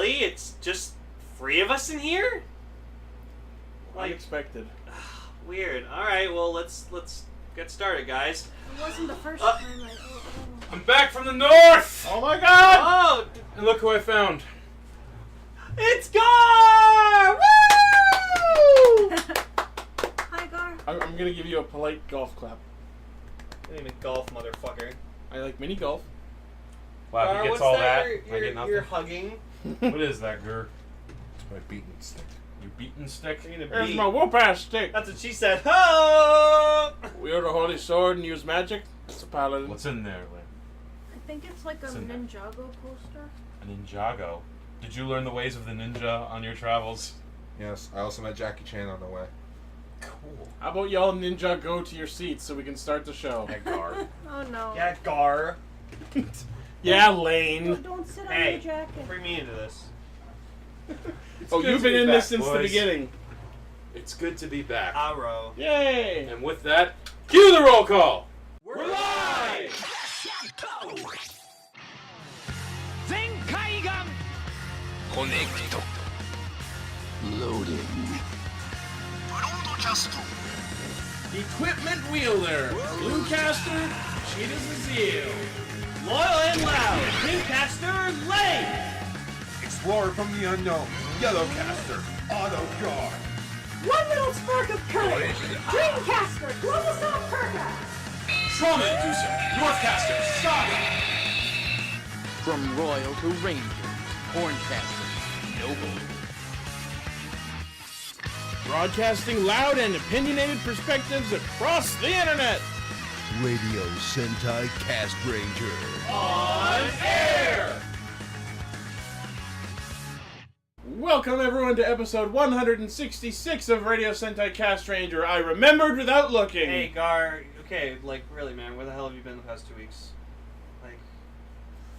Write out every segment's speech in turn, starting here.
Really? It's just 3 of us in here? Like, unexpected. Weird. Alright, well, let's get started, guys. It wasn't the first time I... I'm back from the north! Oh my god! Oh! And look who I found. It's Gar! Woo! Hi, Gar. I'm gonna give you a polite golf clap. I didn't even golf, motherfucker. I like mini golf. Wow, Gar, he gets what's all that? that. I get nothing. You're hugging. What is that, Gur? It's my beating stick. Your beating stick? You're gonna There's beat. my whoop-ass stick. That's what she said. Oh! Wield a holy sword and use magic. It's a paladin. What's in there, Lynn? I think it's like a What's in there? Ninjago poster. A Ninjago. Did you learn the ways of the ninja on your travels? Yes, I also met Jackie Chan on the way. Cool. How about y'all ninja go to your seats so we can start the show? Yeah, Gar. Oh no. Yeah, Gar. Yeah, Lane. Don't sit on Hey, your jacket. bring me into this. Oh, good you've to been be in back, this since the boys. beginning. It's good to be back. Arrow. Yay! And with that, cue the roll call! We're live! Equipment wielder, Bluecaster, Cheetah's Zeal. Loyal and loud, Pincaster Lane! Explorer from the unknown, Yellowcaster, Auto Guard. One little spark of courage. Dreamcaster, Global Soft Perka. Trauma Inducer, Northcaster, Saga! From Royal to Ranger, Horncaster, Noble. Broadcasting loud and opinionated perspectives across the internet. Radio Sentai Castranger. On air! Welcome everyone to episode 166 of Radio Sentai Castranger. I remembered without looking. Hey, Gar. Okay, like, really, man, where the hell have you been the past 2 weeks? Like,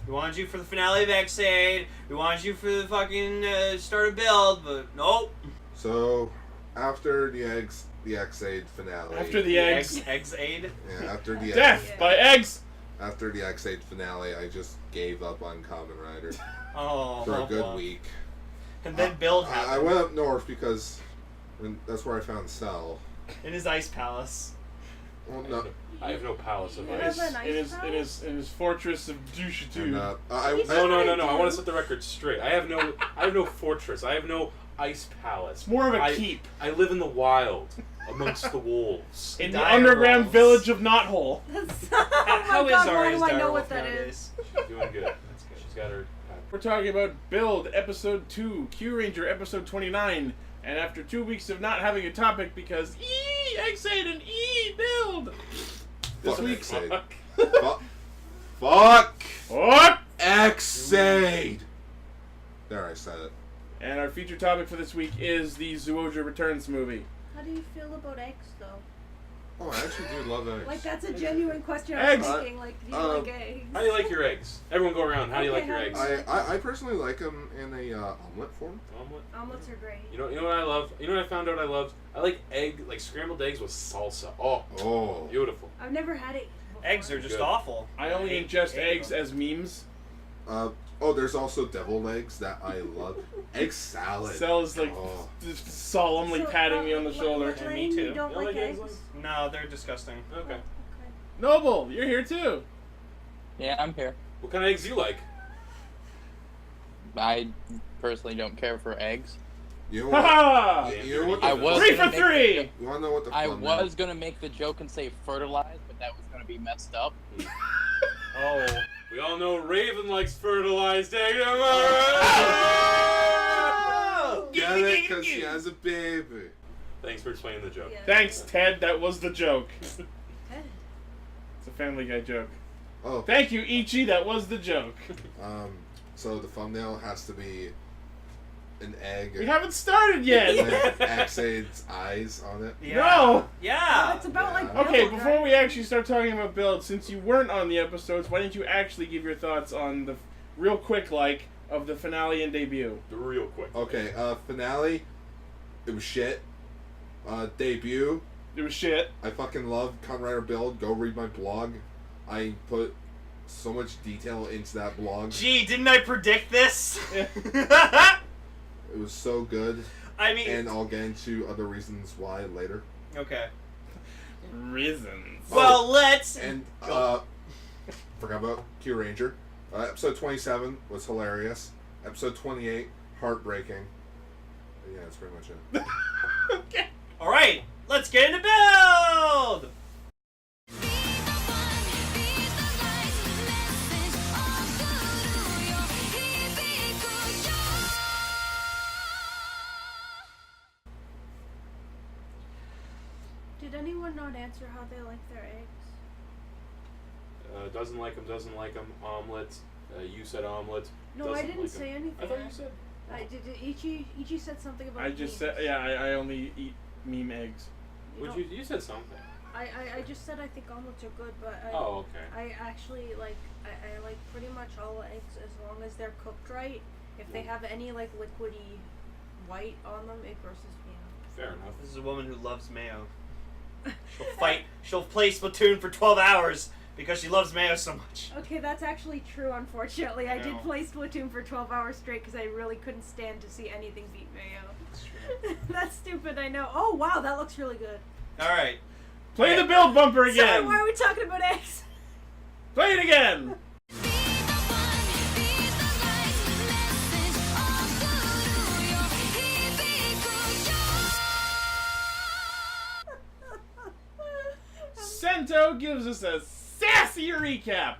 we wanted you for the finale of X-Aid. We wanted you for the fucking start of Build, but nope. So, after the X-Aid finale. After the eggs. X-Aid? Yeah, after the Death by eggs. After the X-Aid finale, I just gave up on Kamen Rider Oh, for a good well. week. And then Build happened. I went up north because that's where I found Cell. In his ice palace. Well, no, I have no palace of You ice. have an ice palace? in his fortress of and, Dushatu. No. I want to set the record straight. I have no fortress. I have no ice palace. It's more of a keep. I live in the wild, amongst the wolves. In the Dire underground wolves. village of Knothole. How is God, why Ari's do I know direwolf what that nowadays? She's doing good. That's good. She's got her. We're talking about Build, Episode 2, Kyuranger, Episode 29. And after 2 weeks of not having a topic because X-Aid and Build. This Fuck week, X-Aid. Fuck what? X-Aid. There, I said it. And our feature topic for this week is the Zyuohger Returns movie. How do you feel about eggs, though? Oh, I actually do love eggs. Like, that's a genuine question I'm Eggs. asking. Like, do you like eggs? How do you like your eggs? Everyone go around. How do you like your Okay, eggs? I personally like them in a omelet form. Omelet. Omelets are great. You know what I love? You know what I found out I loved? I like scrambled eggs with salsa. Oh, Oh. beautiful. I've never had it before. Eggs are just Good. awful. I only hate ingest them. eggs as memes. There's also deviled eggs that I love. Egg salad. Cell is like Oh. just solemnly patting me on the shoulder. And me Lane, too. You don't You like like eggs, eggs? No, they're disgusting. Okay. Okay. Noble, you're here too. Yeah, I'm here. What kind of eggs do you like? I personally don't care for eggs. You know what? Haha! You know what? I was 3 gonna for make 3! You want to know what the I fun was gonna make the joke and say fertilized, but that was gonna be messed up. Oh. We all know Raven likes fertilized egg. Get it? Because she has a baby. Thanks for explaining the joke. Yeah. Thanks, Ted. That was the joke. Okay. It's a Family Guy joke. Oh, Thank you, Ichi. That was the joke. so the thumbnail has to be an egg We haven't started yet. with X-Aid's eyes on it. Yeah. No! Yeah. It's about like. Yeah. Okay, Build, before right? we actually start talking about Build, since you weren't on the episodes, why didn't you actually give your thoughts on the real quick of the finale and debut? Real quick. Okay, finale. It was shit. Debut. It was shit. I fucking love Kamen Rider Build. Go read my blog. I put so much detail into that blog. Gee, didn't I predict this? It was so good. I mean... And I'll get into other reasons why later. Okay. Reasons. Well, let's... And, forgot about Kyuranger. Episode 27 was hilarious. Episode 28, heartbreaking. Yeah, that's pretty much it. Okay. Alright, let's get into Build! Did anyone not answer how they like their eggs? Doesn't like them. Omelets. You said omelets. No, doesn't I didn't like say 'em. anything. I thought you said. I did. Ichi said something about. I just memes. said, yeah, I only eat meme eggs. Would don't- you said something? I just said I think omelets are good, but I, Oh, okay. I actually like I like pretty much all eggs as long as they're cooked right. If they have any like liquidy white on them, it grosses me out. Fair enough. This is a woman who loves mayo. She'll play Splatoon for 12 hours because she loves mayo so much. Okay, that's actually true. Unfortunately, I did No. play Splatoon for 12 hours straight because I really couldn't stand to see anything beat mayo. That's true. That's stupid. I know. Oh wow, that looks really good. Alright. Play the build bumper Sorry, again! why are we talking about eggs? Play it again! Sento gives us a sassy recap.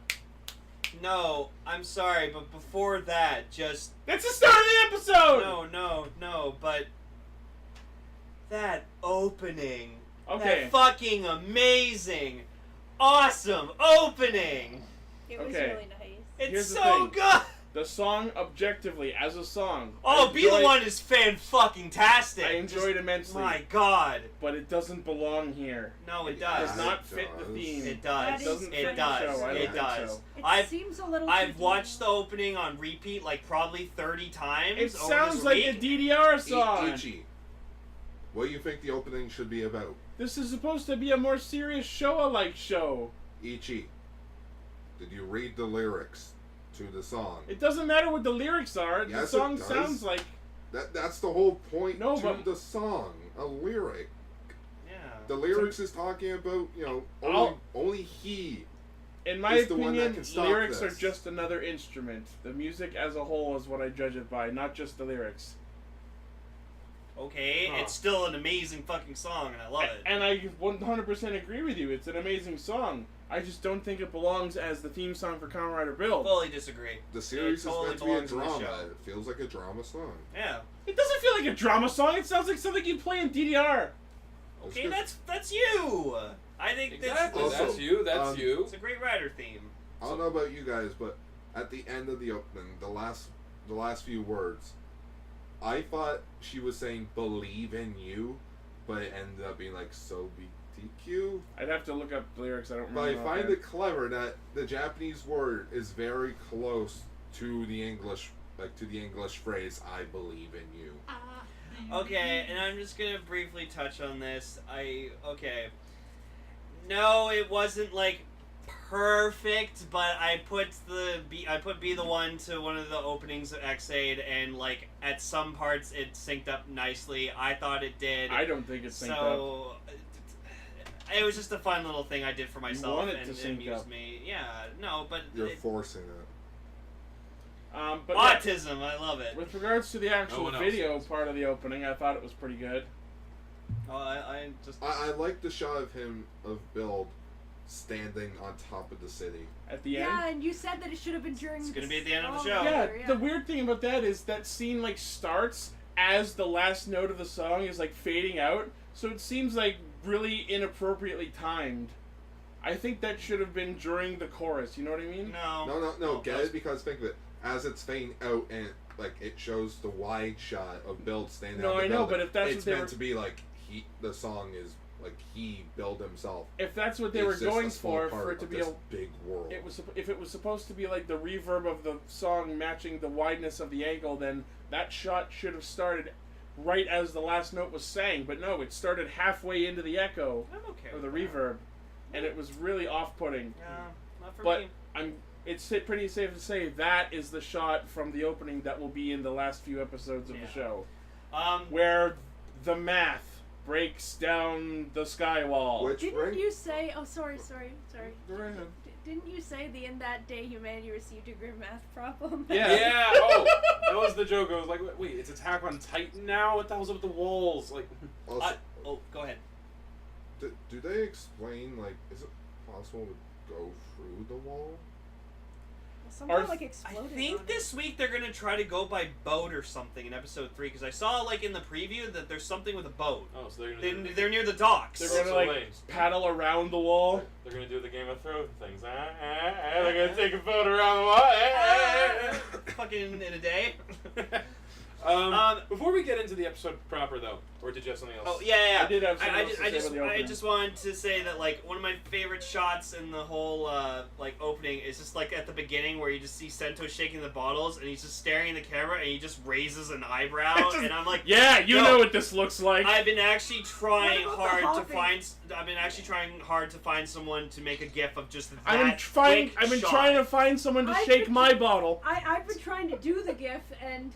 No, I'm sorry, but before that, just... That's the start of the episode! No, but... That opening. Okay. That fucking amazing, awesome opening! It was Okay. really nice. It's Here's the so thing. good! The song, objectively, as a song. Oh, I Be the enjoyed- One is fan-fucking-tastic! I enjoyed immensely. My god. But it doesn't belong here. No, it It does. does not fit the theme. It does. That is doesn't It fit does. the show. I don't It think does. so. It I've seems a little. I've too watched the deep. opening on repeat like probably 30 times. It over sounds this like week. a DDR song. Ichi, what do you think the opening should be about? This is supposed to be a more serious show-alike show. Ichi, did you read the lyrics to the song? It doesn't matter what the lyrics are. The Yes, it song does. sounds like... That's the whole point No, to but- the song. A lyric. Yeah. The lyrics is talking about, only he. In my He's the one that opinion, can stop lyrics this. are just another instrument. The music as a whole is what I judge it by, not just the lyrics. Okay, Huh. it's still an amazing fucking song, and I love it. And I 100% agree with you. It's an amazing song. I just don't think it belongs as the theme song for Kamen Rider Build. Fully disagree. The series totally is meant to be a belongs in the drama. show. It feels like a drama song. Yeah. It doesn't feel like a drama song. It sounds like something you play in DDR. Okay, that's you. I think Exactly. Also, That's you. That's you. it's a great Rider theme. I don't know about you guys, but at the end of the opening, the last few words, I thought she was saying "believe in you," but it ended up being like "so BTQ." I'd have to look up the lyrics. I don't But I remember. find offhand. it clever that the Japanese word is very close to the English, to the English phrase "I believe in you." Okay, and I'm just gonna briefly touch on this. No, it wasn't like perfect, but I put Be the One to one of the openings of X-Aid, and like at some parts it synced up nicely. I thought it did. I don't think it's synced up. So it was just a fun little thing I did for myself, want it and to it sync amused up. me. Yeah, no, but You're forcing it. But yeah, autism, I love it. with regards to the actual one else video does. part of the opening, I thought it was pretty good. Oh, I just I like the shot of him Build standing on top of the city. At the Yeah, end. and you said that it should have been during. It's gonna be at the end of the song show. Yeah, later, the weird thing about that is that scene like starts as the last note of the song is like fading out, so it seems like really inappropriately timed. I think that should have been during the chorus. You know what I mean? No, get it? Because think of it. As it's fading out and it shows the wide shot of Build standing No, on the I know, building, but if that's it's what they meant were- to be the song is he Build himself. If that's what they It's were just going a small for part it to of be this a big world. if it was supposed to be like the reverb of the song matching the wideness of the angle, then that shot should have started right as the last note was sang. But no, it started halfway into the echo I'm okay or the with that. reverb, and it was really off-putting. Yeah, not for But me. I'm it's pretty safe to say that is the shot from the opening that will be in the last few episodes of the show. Where the math breaks down the sky wall. Didn't you say... Oh, sorry. Go right ahead. Didn't you say in that day humanity received a grim math problem? Yeah. Oh, that was the joke. I was like, wait, it's Attack on Titan now? What the hell's up with the walls? Like, Also, go ahead. do they explain, like, is it possible to go through the wall? Someone I exploded. think this week they're gonna try to go by boat or something in episode 3 because I saw like in the preview that there's something with a boat. oh, so They're near the docks. They're gonna paddle around the wall. They're gonna do the Game of Thrones things. They're gonna take a boat around the wall. Fucking in a day. Before we get into the episode proper, though, or did you have something else? Oh yeah. I did have something else to say about the I opening. just wanted to say that like one of my favorite shots in the whole like opening is just like at the beginning where you just see Sento shaking the bottles and he's just staring at the camera and he just raises an eyebrow and I'm like, yeah, you know what this looks like. I've been actually trying What about hard the to hopping? find. I've been actually trying hard to find someone to make a gif of just that. I've been shot. trying to find someone to shake my bottle. I've been trying to do the GIF and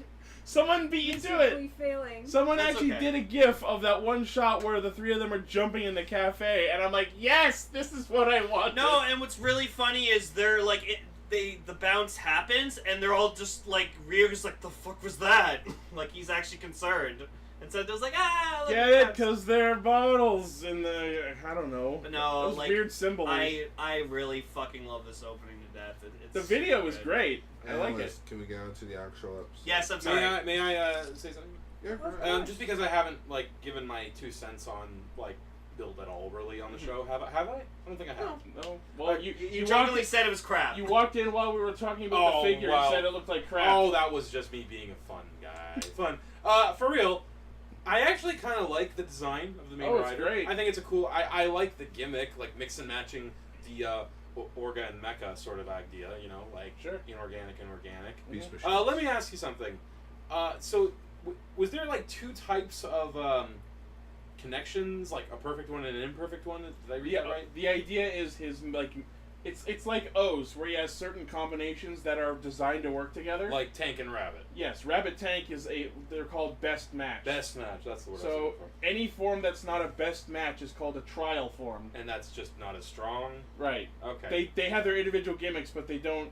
Someone beat you to it. miserably failing. Someone That's actually okay. did a GIF of that one shot where the three of them are jumping in the cafe, and I'm like, yes, this is what I want. No, and what's really funny is they're like the bounce happens and they're all just like Ryu's like the fuck was that? Like he's actually concerned. And so it was like look Get at it? that. Because they're bottles in the, I don't know. But no, Those like weird symbols. I really fucking love this opening to death. It's The video so is good. great. I like it. Anyways, can we get on to the actual episode? Yes, I'm sorry. May I say something? Yeah, Of go ahead. course. Just because I haven't like given my 2 cents on like Build at all really on the show. Have I? I don't think I have. No. Well, you You walked jokingly in, said it was crap. you walked in while we were talking about Oh, the figure wow. and said it looked like crap. Oh, that was just me being a fun guy. Fun. For real, I actually kind of like the design of the main Oh, it's rider. great. I think it's a cool. I like the gimmick, like mix and matching the Orga and Mecha sort of idea. You know, like Sure. inorganic and organic. Beast machine. Let me ask you something. So, was there like 2 types of connections, like a perfect one and an imperfect one? Did I read that right? The idea is his like, it's like O's where he has certain combinations that are designed to work together. Like Tank and Rabbit. Yes, Rabbit Tank is they're called best match. Best match. That's the word. I was So looking for. any form that's not a best match is called a trial form. And that's just not as strong. Right. Okay. They have their individual gimmicks, but they don't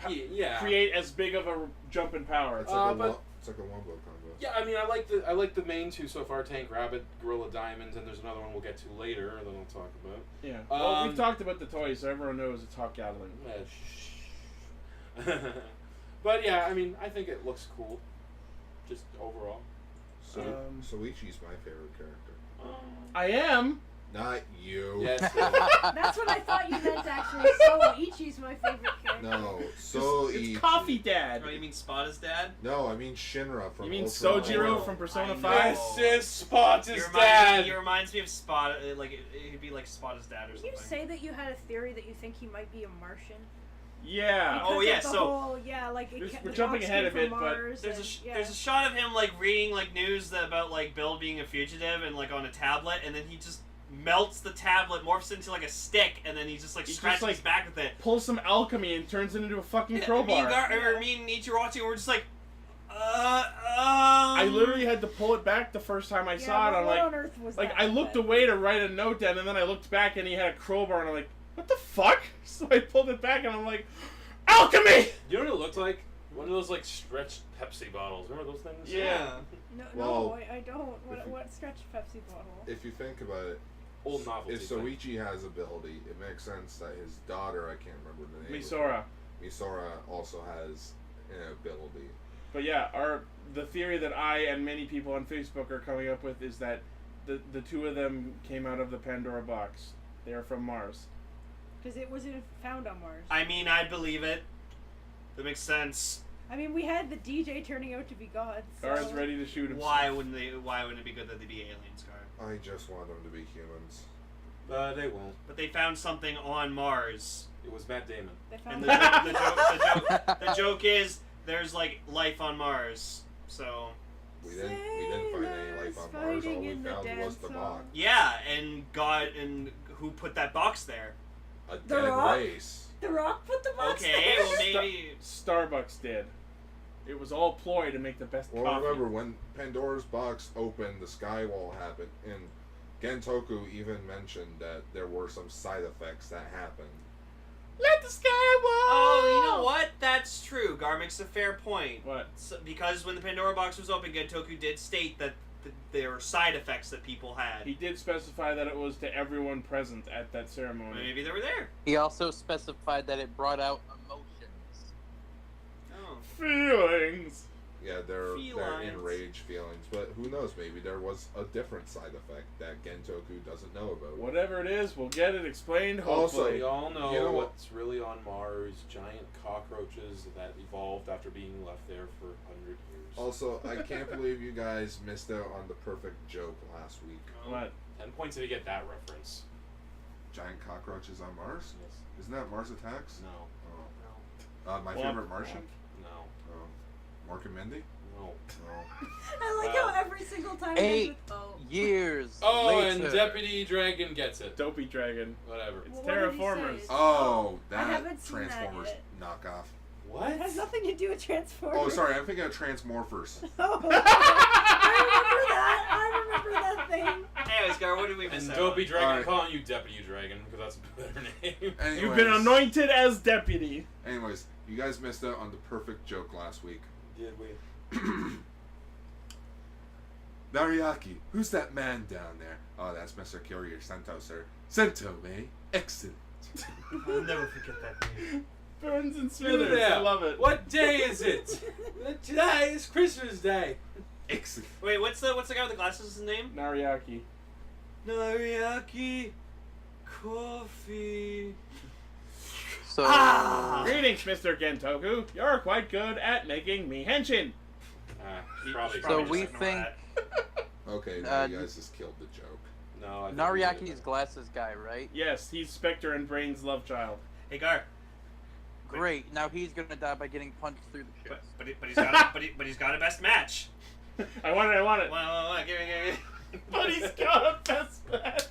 Yeah. create as big of a jump in power. It's like but- it's like a wombo combo. Yeah, I mean, I like the main 2 so far: Tank, Rabbit, Gorilla Diamonds, and there's another one we'll get to later that I'll talk about. Yeah. Well, we've talked about the toys, so everyone knows it's Hawk Gatling. But yeah, I mean, I think it looks cool, just overall. So, Soichi's my favorite character. I am. Not you. Yes. That's what I thought you meant actually. Soichi's my favorite character. No, It's Soichi. Coffee Dad. Oh, you mean Spot is dad? No, I mean Shinra from. You mean Ultra Sojiro Mario. from Persona I 5? know. This is Spot's He dad. reminds me of Spot. Like it'd be like Spot is dad or Did something. you say that you had a theory that you think he might be a Martian? Yeah. Oh, Because yeah, of the so- whole, yeah, like it We're the jumping dogs ahead came a bit, from but Mars There's and- yeah. there's a shot of him like reading like news about like Bill being a fugitive and like on a tablet, and then he just melts the tablet, morphs into like a stick, and then he just like He just, scratches like, his back with it. Pulls some alchemy and turns it into a fucking Me crowbar. and Nietzsche were watching, and we're just like, I literally had to pull it back the first time I Yeah, saw it. I'm what like, on earth was like that? I looked away to write a note down, and then I looked back, and he had a crowbar, and I'm like, what the fuck? So I pulled it back, and I'm like, alchemy! You know what it looked like? One of those like stretched Pepsi bottles. Remember those things? Yeah. No, Well, I don't. if you- What stretched Pepsi bottle? If you think about it, Old novelty. if thing. Soichi has ability, it makes sense that his daughter, I can't remember the name. Misora. Misora also has an ability. But yeah, the theory that I and many people on Facebook are coming up with is that the 2 of them came out of the Pandora box. They are from Mars. Because it wasn't found on Mars. I mean, I believe it. That makes sense. I mean, we had the DJ turning out to be God. So. Guard's ready to shoot him. Why wouldn't it be good that they be aliens, Gar? I just want them to be humans. They won't. But they found something on Mars, It was Matt Damon. They and found the joke is there's like life on Mars. So We didn't find any life on Mars. All Fighting we in the found was dance the hall. box. yeah, and God, and who put that box there? a The dead Rock? race. The Rock put the box Okay, there. well maybe. Starbucks did. It was all ploy to make the best Well, coffee. remember when Pandora's box opened, the Skywall happened, and Gentoku even mentioned that there were some side effects that happened. Let the Skywall! Oh, you know what? That's true. Gar makes a fair point. What? So, because when the Pandora box was open, Gentoku did state that there were side effects that people had. He did specify that it was to everyone present at that ceremony. Maybe they were there. He also specified that it brought out emotions. Oh. Feelings! Yeah, they're Felines. enraged feelings, but who knows? Maybe there was a different side effect that Gentoku doesn't know about. Whatever it is, we'll get it explained, Also, hopefully. We all know, You know what? what's really on Mars: giant cockroaches that evolved after being left there for 100 years. Also, I can't believe you guys missed out on the perfect joke last week. What? 10 points if you get that reference. Giant cockroaches on Mars? Yes. Isn't that Mars Attacks? No. Oh. My Womp favorite Martian? No. Oh. Mork and Mindy? No. Oh. I like how every single time it 8 ends with, oh. years Oh, later. and Deputy Dragon gets it. Dopey Dragon. Whatever. It's Well, what did he Terraformers. say? Oh, I that haven't seen that Transformers yet. knockoff. What? It has nothing to do with Transformers. Oh, sorry, I'm thinking of Transmorphers. Oh. I remember that thing. Anyways, Gar, what did we miss And out Dopey on? Dragon Alright. calling you Deputy Dragon because that's a better name. Anyways, You've been anointed as deputy. Anyways, you guys missed out on the perfect joke last week. Did we? Nariaki, who's that man down there? Oh, that's Mr. Kyuranger Sento, sir. Sento, eh? Excellent. I'll never forget that name. Burns and Smithers. I love it. What day is it? Today is Christmas Day. Excellent. Wait, what's the guy with the glasses' name? Nariaki. Nariaki coffee. So, Ah! Greetings, Mr. Gentoku. You're quite good at making me henshin. Probably. So Probably we just ignore think that. Okay, now you guys just killed the joke. No, I think Nariaki's glasses guy, right? Yes, he's Spectre and Brain's love child. Hey, Gar. Great. Now he's gonna die by getting punched through the chest. But he's got a best match. I want it. Well, give me. But he's got a best match.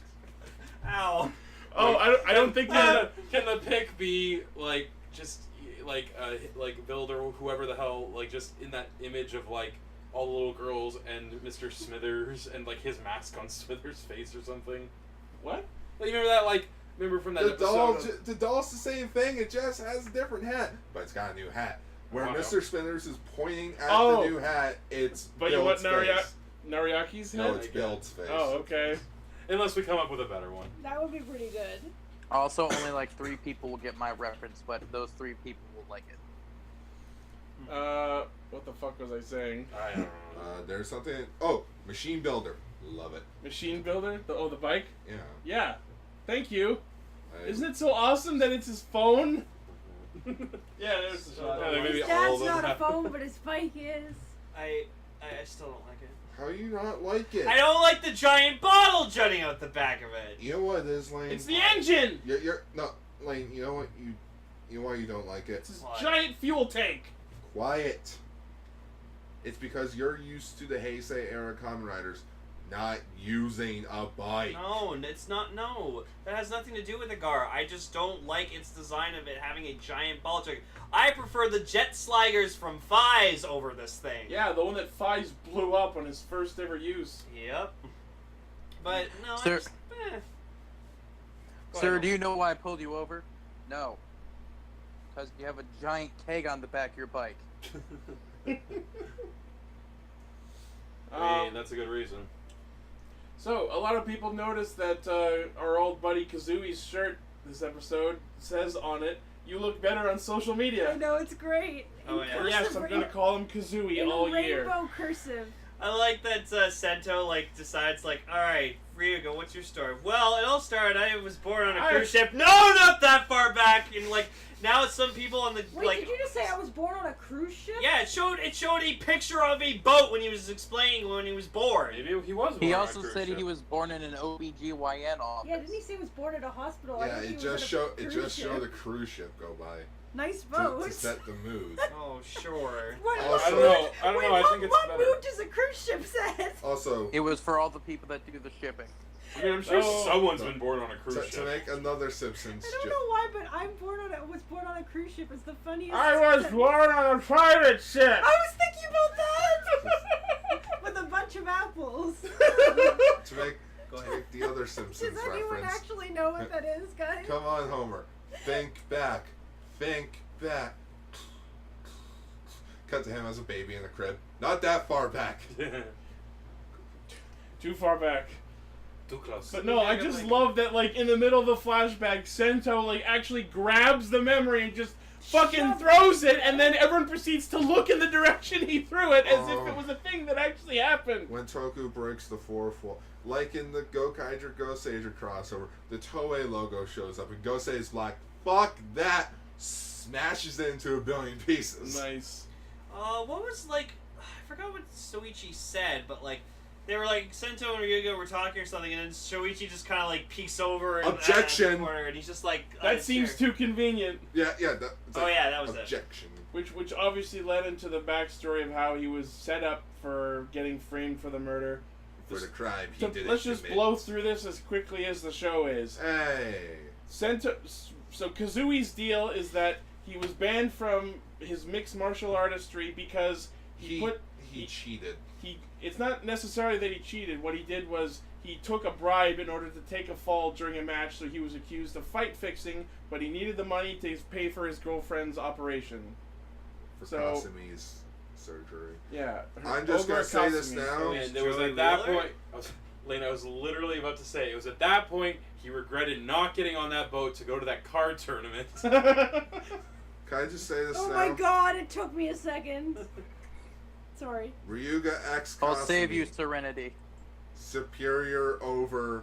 Ow. Oh, I don't think that. Can the pick be like just like Build or whoever the hell, like just in that image of like all the little girls and Mr. Smithers and like his mask on Smithers' face or something? What? Like, you remember that? Like, remember from that The episode? doll, of- the doll's the same thing. It just has a different hat, but it's got a new hat. Where Wow. Mr. Spinners is pointing at Oh. the new hat, it's But you want Build's face. Nariaki's head? No, it's Build's face. Oh, okay. Unless we come up with a better one. That would be pretty good. Also, only like 3 people will get my reference, but those 3 people will like it. What the fuck was I saying? I don't know. There's something. Oh, Machine Builder. Love it. Machine Builder? The bike? Yeah. Yeah. Thank you. I- Isn't it so awesome that it's his phone? Yeah, there's the shot. Yeah, Maybe His all dad's of them not a have- phone, but his bike is. I still don't like it. How you not like it? I don't like the giant bottle jutting out the back of it. You know what it is, Lane? It's the engine! You're no, Lane. You know what you know why you don't like it? It's his Why? giant fuel tank! Quiet. It's because you're used to the Heisei era Kamen Riders not using a bike. No, it's not. No, that has nothing to do with the Gar. I just don't like its design of it having a giant ball jet. I prefer the jet sliders from Fies over this thing. Yeah, the one that Fies blew up on his first ever use. Yep. But no, Sir- I just. Go Sir, ahead. do you know why I pulled you over? No. Because you have a giant keg on the back of your bike. I mean, that's a good reason. So, a lot of people noticed that our old buddy Kazui's shirt this episode says on it, "You look better on social I media." know, it's great. Oh, In yeah. cursive, Yes, I'm gonna call him Kazooie in all rainbow year. cursive. I like that Sento decides all right, Ryuga, what's your story? Well, it all started. I was born on a cruise ship. No, not that far back. And now some people on the Wait, did you just say I was born on a cruise ship? Yeah, it showed a picture of a boat when he was explaining when he was born. Maybe he was. He born on a also cruise said ship. he was born in an OBGYN office. Yeah, didn't he say he was born at a hospital? I Yeah, think he it was just at a showed cruise ship. a cruise ship go by Nice to boat. set the mood. Oh, sure. What, Also- what I don't mood- know. I don't wait, know. I what, think it's what better. mood does a cruise ship set? Also, It was for all the people that do the shipping. I mean, I'm sure Oh. someone's been born on a cruise To ship. make another Simpsons I don't joke. know why, but was born on a cruise ship. It's the funniest. I was born on a private ship. I was thinking about that. With a bunch of apples. To make, Go to ahead. make the other Simpsons Does anyone reference. actually know what that is, guys? Come on, Homer. Think back. Think back. Cut to him as a baby in a crib. Not that far back. Too far back. Too close. But no, I just love that, like, in the middle of the flashback, Sento, like, actually grabs the memory and just fucking throws it, and then everyone proceeds to look in the direction he threw it as if it was a thing that actually happened. When Toku breaks the fourth wall, like in the Gokaiger Goseiger crossover, the Toei logo shows up and Gosei's like, fuck that, smashes it into a billion pieces. Nice. What was, like, I forgot what Soichi said, but, like, they were like, Sento and Ryuga were talking or something, and then Shoichi just kind of like peeks over and Objection. at the corner, and he's just like, That seems sure. too convenient. Yeah, it's Oh yeah, that was it. objection. Which obviously led into the backstory of how he was set up for getting framed for the murder. For the crime he So didn't let's just commit. blow through this as quickly as the show is. Hey. So Kazui's deal is that he was banned from his mixed martial artistry because he cheated. it's not necessarily that he cheated. What he did was he took a bribe in order to take a fall during a match, so he was accused of fight fixing, but he needed the money to pay for his girlfriend's operation. For So- Kasumi's surgery. Yeah. I'm just gonna say this Kasumi, now. so- And it was Joey at that Wheeler? point, I was literally about to say, it was at that point he regretted not getting on that boat to go to that card tournament. Can I just say this Oh now? my god, it took me a second. Sorry. Ryuga X I'll save you, Kasumi, Serenity. superior over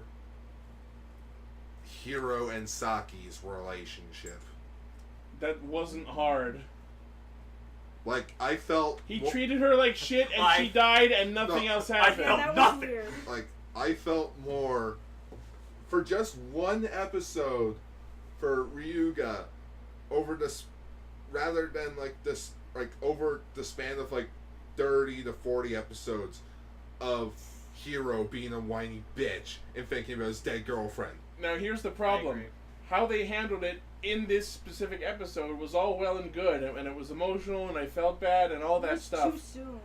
Hiro and Saki's relationship. That wasn't hard. Like, I felt... He treated her like shit, and she died, and nothing else happened. felt That was nothing. weird. Like, I felt more... For just one episode for Ryuga, over this... Rather than, like, this... Like, over the span of, like, 30 to 40 episodes of Hiro being a whiny bitch and thinking about his dead girlfriend. Now here's the I problem. agree. How they handled it in this specific episode was all well and good, and it was emotional, and I felt bad, and all It that was stuff. Too soon.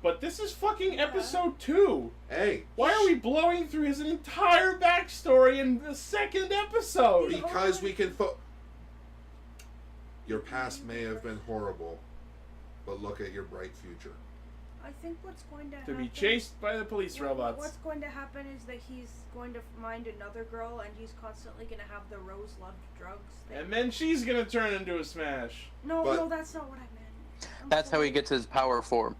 But this is fucking Yeah. episode 2. Hey, Why are we blowing through his entire backstory in the second episode? because we can Your past may have been horrible, but look at your bright future. I think what's going to To happen... be chased by the police robots. What's going to happen is that he's going to find another girl, and he's constantly going to have the rose-loved drugs thing. And then she's gonna turn into a smash. No, But- that's not what I meant. I'm That's how he sorry. gets his power form.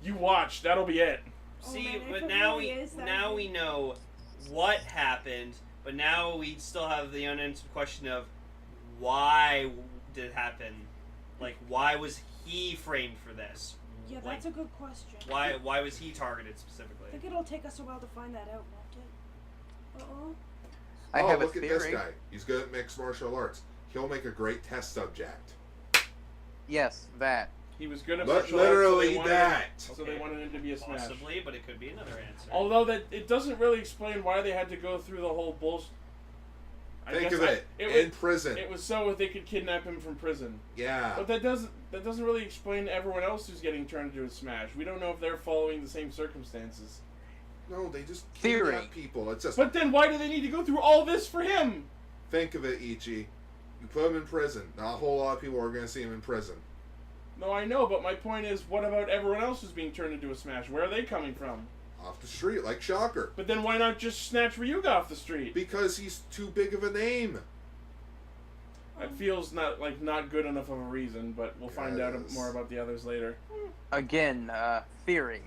You watch, that'll be it. Oh, See, man, if but it now really is, that now would we be- know what happened, but now we still have the unanswered question of why did it happen? Like, why was he framed for this? Yeah, Like, that's a good question. why was he targeted I specifically? think it'll take us a while to find that out, won't it? Uh-oh. I oh, have a look theory. at this guy. He's good at mixed martial arts. He'll make a great test subject. Yes, that. He was good at But martial arts, literally so that. they wanted him to be a smash. Possibly, but it could be another answer. Although that it doesn't really explain why they had to go through the whole bullshit. Think of it. In prison. It was so that they could kidnap him from prison. Yeah. But that doesn't really explain everyone else who's getting turned into a smash. We don't know if they're following the same circumstances. No, they just Theory. kidnap people. It's just... But then why do they need to go through all this for him? Think of it, Ichi. You put him in prison. Not a whole lot of people are going to see him in prison. No, I know, but my point is, what about everyone else who's being turned into a smash? Where are they coming from? Off the street, like Shocker. But then why not just snatch Ryuga off the street? Because he's too big of a name. That feels not good enough of a reason, but we'll find out Yes. more about the others later. Again, theory.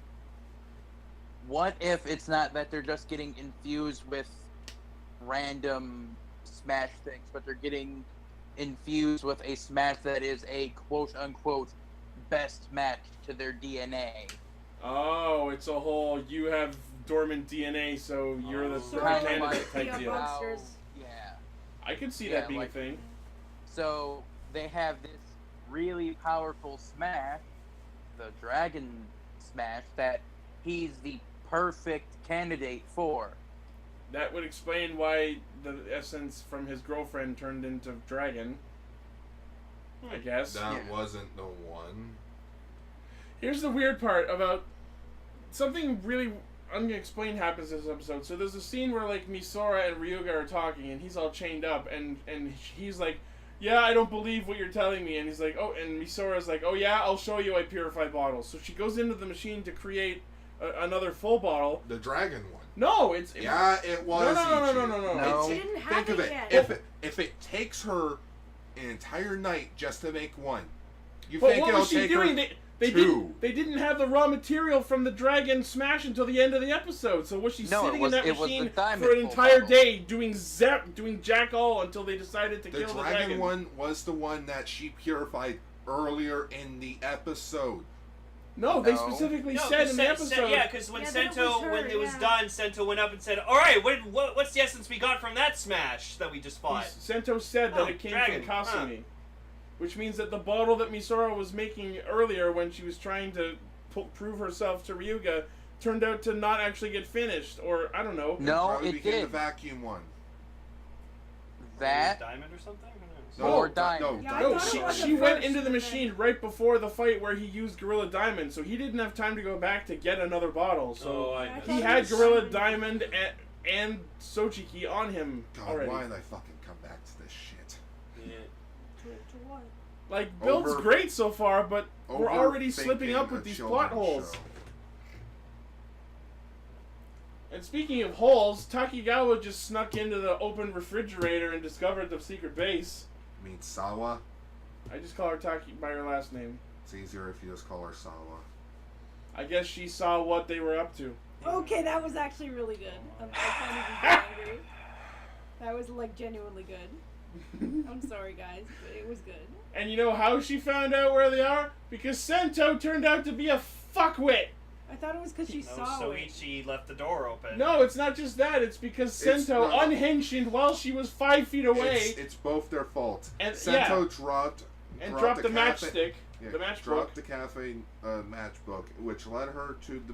What if it's not that they're just getting infused with random smash things, but they're getting infused with a smash that is a quote-unquote best match to their DNA? Oh, it's a whole you have dormant DNA, so you're the Oh. Sort Kinda of candidate like type the deal. monsters. Yeah. I could see Yeah, that being like- a thing. So they have this really powerful smash, the Dragon Smash, that he's the perfect candidate for. that would explain why the essence from his girlfriend turned into dragon. I guess. That wasn't the one. Here's the weird part about something really unexplained happens in this episode. So there's a scene where like Misora and Ryuga are talking, and he's all chained up, and he's like, "Yeah, I don't believe what you're telling me." And he's like, "Oh," and Misora's like, "Oh yeah, I'll show you. I purify bottles." So she goes into the machine to create another full bottle. The dragon one. No, it was. No. No. She didn't have Think of it it. yet. If it takes her an entire night just to make one, you But think what it'll was she take doing? her They two? They didn't have the raw material from the Dragon Smash until the end of the episode. So was she sitting in that it was machine the diamond for an full entire bottle. day doing jack all until they decided to The kill the dragon dragon? one was the one that she purified earlier in the episode. No, they No. specifically No, said in the Sen- episode. yeah, because when Yeah, that it Sento, was her, when it was yeah. done, Sento went up and said, "All right, what's the essence we got from that smash that we just fought?" Sento said that Oh, it came dragon, from Kasumi. Which means that the bottle that Misora was making earlier when she was trying to prove herself to Ryuga turned out to not actually get finished. Or, I don't know. No, Probably it became the did. vacuum one. That diamond or something? Who knows? No, More diamond. Yeah, I No, thought it was she the went first, into the and machine right before the fight where he used Gorilla Diamond, so he didn't have time to go back to get another bottle. So Oh, I I missed he thought it. it had was Gorilla Diamond. Diamond and Sochiki on him God, already. why did I fucking come back to this shit? Yeah. To what? Like, Build's Over- great so far, but we're already slipping up Overthinking with a these children's plot holes. show. And speaking of holes, Takigawa just snuck into the open refrigerator and discovered the secret base. I mean, Sawa. I just call her Taki by her last name. It's easier if you just call her Sawa. I guess she saw what they were up to. Okay, that was actually really good. I can't even get angry. That was like genuinely good. I'm sorry, guys, but it was good. And you know how she found out where they are? Because Sento turned out to be a fuckwit. I thought it was because she No, saw it. Soichi left the door open. No, it's not just that. It's because It's Sento not- unhinged while she was 5 feet away It's both their fault. And- Sento yeah. dropped dropped the cafe- matchstick, yeah, the matchbook. dropped the cafe matchbook, which led her to the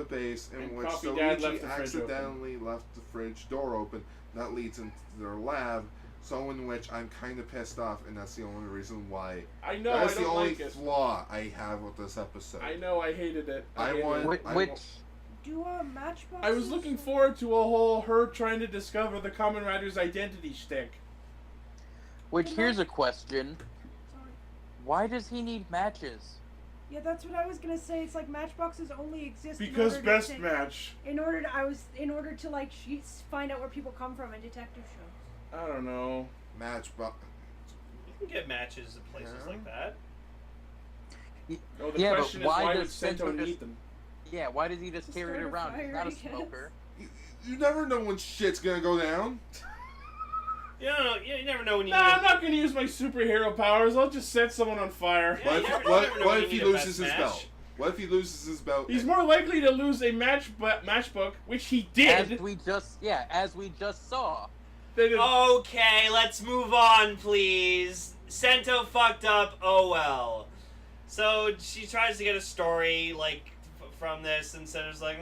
base, in And which Coffee Dad Soichi left the fridge accidentally left the fridge door open. That leads into their lab. So in which I'm kind of pissed off, and that's the only reason why. I know, That's I the don't only like it. flaw I have with this episode. I know, I hated it. I hated want- it. Which Do matchboxes? I was looking forward to a whole her trying to discover the Kamen Rider's identity shtick. here's a question. Sorry. Why does he need matches? Yeah, that's what I was gonna say. It's like matchboxes only exist Because in order best to, match. In order to like find out where people come from in detective shows. I don't know. Matchbox. You can get matches at places Yeah. like that. No, the Yeah, but question is why why does would Sento Sento just- need them? Yeah, why does he just carry it start a around? He's fire, not I a guess. smoker. You never know when shit's gonna go down. You never know when you. Nah, need I'm not gonna use my superhero powers. I'll just set someone on fire. Yeah, What you if, never- you what, never know what when if you he need a loses best his match. belt? What if he loses his belt? He's more likely to lose a matchbook, which he As did. we just saw. They did- Okay, let's move on, please. Sento fucked up. Oh well. So she tries to get a story like from this, and Sento's like,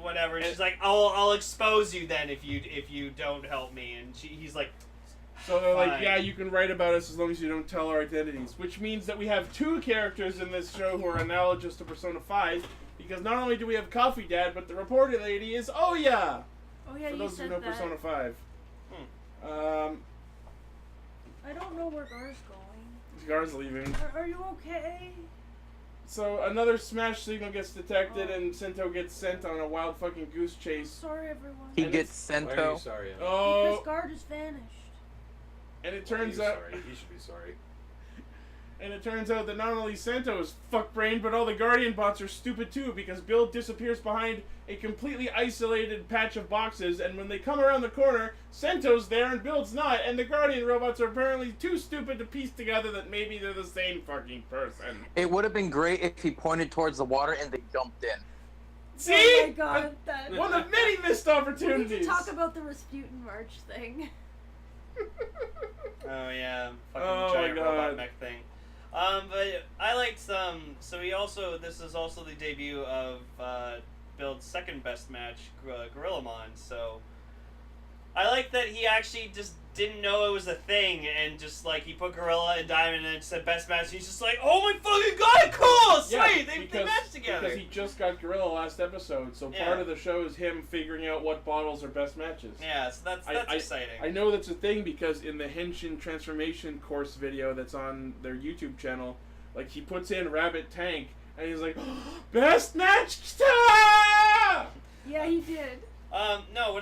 whatever. And she's like, I'll expose you then if you don't help me. And he's like, So they're like, Fine. yeah, you can write about us as long as you don't tell our identities. Which means that we have two characters in this show who are analogous to Persona 5, because not only do we have Coffee Dad, but the reporter lady is Oya! Oh yeah, For you those who said know that. Persona 5. I don't know where Gar's going. Gar's leaving. Are you okay? So another smash signal gets detected, and Sento gets sent on a wild fucking goose chase. Sorry, everyone. He And gets Why are you Sento. sorry? Emma? Oh, Because Gar just vanished. and it Why are turns you out, sorry? He should be sorry. that not only Sento is fuck brain, but all the Guardian bots are stupid too, because Build disappears behind a completely isolated patch of boxes, and when they come around the corner, Sento's there and Build's not, and the Guardian robots are apparently too stupid to piece together that maybe they're the same fucking person. It would have been great if he pointed towards the water and they jumped in. See? Oh my god, that. One of many missed We need opportunities. to talk about the Rasputin March thing. oh yeah, fucking Oh, giant my robot God. mech thing. But I liked so this is also the debut of Build's second best match, Gorillamon. So I like that he actually just didn't know it was a thing, and just like he put Gorilla and Diamond and it said best match. And he's just like, oh my fucking god, cool, sweet, they matched together. Because he just got Gorilla last episode, so part of the show is him figuring out what bottles are best matches. Yeah, so that's exciting. I know that's a thing because in the Henshin transformation course video that's on their YouTube channel, like he puts in Rabbit Tank and he's like, oh, best match time! Yeah, he did. No,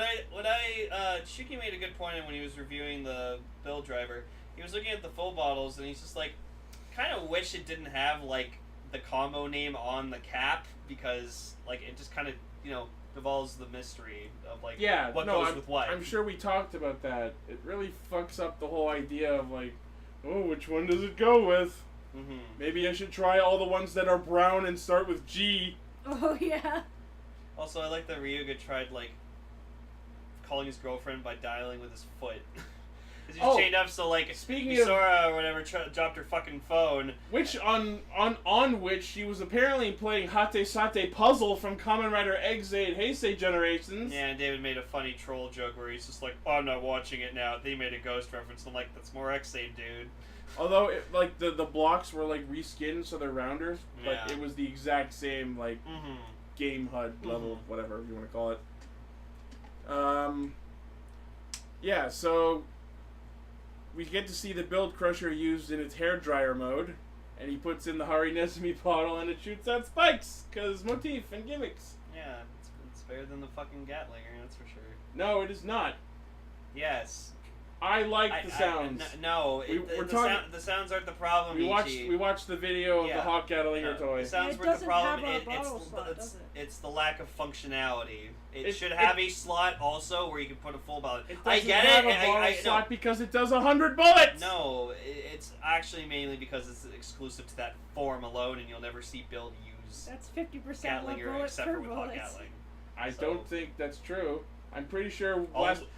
Shuki made a good point when he was reviewing the build driver. He was looking at the full bottles and he's just like, kind of wish it didn't have like the combo name on the cap because like it just kind of devolves the mystery of like what goes with what. I'm sure we talked about that. It really fucks up the whole idea of like, oh, which one does it go with? Mm-hmm. Maybe I should try all the ones that are brown and start with G. Oh yeah. Also, I like that Ryuga tried, like, calling his girlfriend by dialing with his foot. Because he's chained up, so, like, Misora or whatever dropped her fucking phone. Which, on which she was apparently playing Hate Sate Puzzle from Kamen Rider Eggzade Heisei Generations. Yeah, and David made a funny troll joke where he's just like, oh, I'm not watching it now. They made a Ghost reference. I'm like, that's more Eggzade, dude. Although, like, the blocks were, like, reskinned, so they're rounders. But it was the exact same, like... Mm-hmm. Game HUD level, whatever you want to call it. Yeah, so we get to see the Build Crusher used in its hair dryer mode, and he puts in the Hari Nezumi bottle and it shoots out spikes, because motif and gimmicks. Yeah, it's better than the fucking Gatlinger, that's for sure. No, it is not. Yes. I like the sounds. The sounds aren't the problem. We watched the video of the Hawk Gatlinger toy. The sounds weren't the problem. It's the lack of functionality. It should have a slot also where you can put a full ballot. I get it. A slot because it does 100 bullets. No, it's actually mainly because it's exclusive to that form alone, and you'll never see Build use. That's 50% Gatlinger except for with Hawk Gatling. I don't think that's true. I'm pretty sure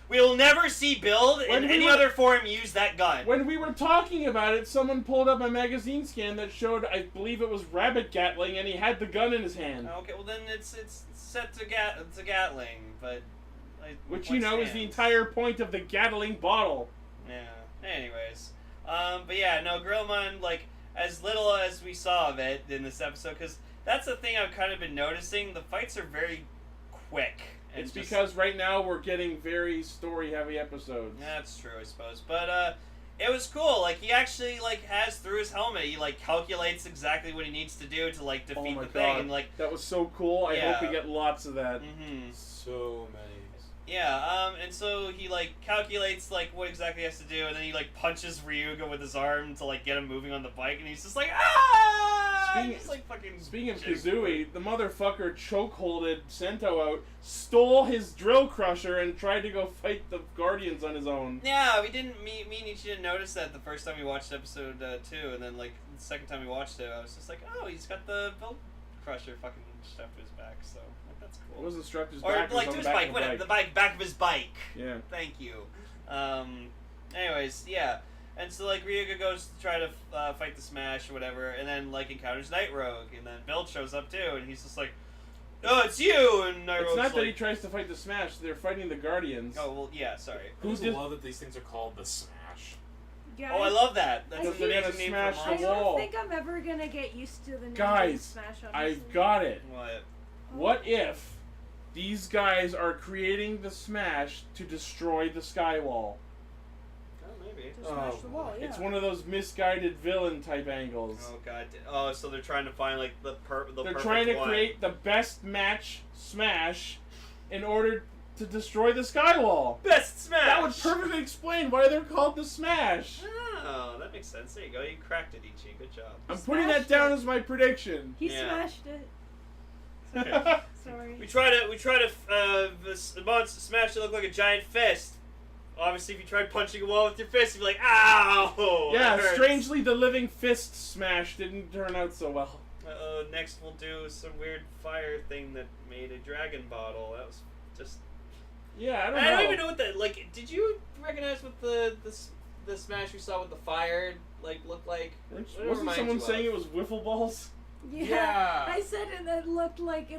we'll never see Build in any other form use that gun. When we were talking about it, someone pulled up a magazine scan that showed, I believe it was Rabbit Gatling, and he had the gun in his hand. Okay, well then it's set to Gatling, but which is the entire point of the Gatling bottle. Yeah. Anyways, but yeah, no, Gorillamon, like as little as we saw of it in this episode, because that's the thing I've kind of been noticing. The fights are very quick. It's because right now we're getting very story-heavy episodes. Yeah, that's true, I suppose. But it was cool. Like he actually has through his helmet. He calculates exactly what he needs to do to defeat the thing. And that was so cool. I hope we get lots of that. Mm-hmm. So many. Yeah. And so he calculates what exactly he has to do, and then he punches Ryuga with his arm to get him moving on the bike, and he's just like Speaking of Kazooie, the motherfucker chokeholded Sento out, stole his drill crusher, and tried to go fight the Guardians on his own. Yeah, me and Ichi didn't notice that the first time we watched episode 2, and then the second time we watched it, I was just like, oh, he's got the belt crusher fucking strapped to his back, so that's cool. It wasn't strapped to his back. Or to his bike, whatever, the back of his bike. Yeah. Thank you. Anyways, yeah. And so, Ryuga goes to try to fight the Smash or whatever, and then, encounters Night Rogue, and then Build shows up, too, and he's just like, oh, it's you! And Night Rogue's It's not that he tries to fight the Smash, they're fighting the Guardians. Oh, well, yeah, sorry. I just love that these things are called the Smash. Guys, oh, I love that. That's they're gonna smash the I wall. don't think I'm ever gonna get used to the name Guys, Smash, honestly. I've got it. What? What if these guys are creating the Smash to destroy the Skywall? Maybe. To smash the wall, yeah. It's one of those misguided villain type angles. Oh god. Oh, so they're trying to find the perfect They're trying to create the best match Smash in order to destroy the Skywall. Best Smash. That would perfectly explain why they're called the Smash. Oh, that makes sense. There you go. You cracked it, Ichi. Good job. I'm putting that down as my prediction. He smashed it. Okay. Sorry. We try to smash it look like a giant fist. Obviously, if you tried punching a wall with your fist, you'd be like, ow! Yeah, strangely, the living fist smash didn't turn out so well. Next, we'll do some weird fire thing that made a dragon bottle. That was just... Yeah, I don't even know what that... did you recognize what the smash we saw with the fire, looked like? Wasn't someone saying it was wiffle balls? Yeah. I said it looked like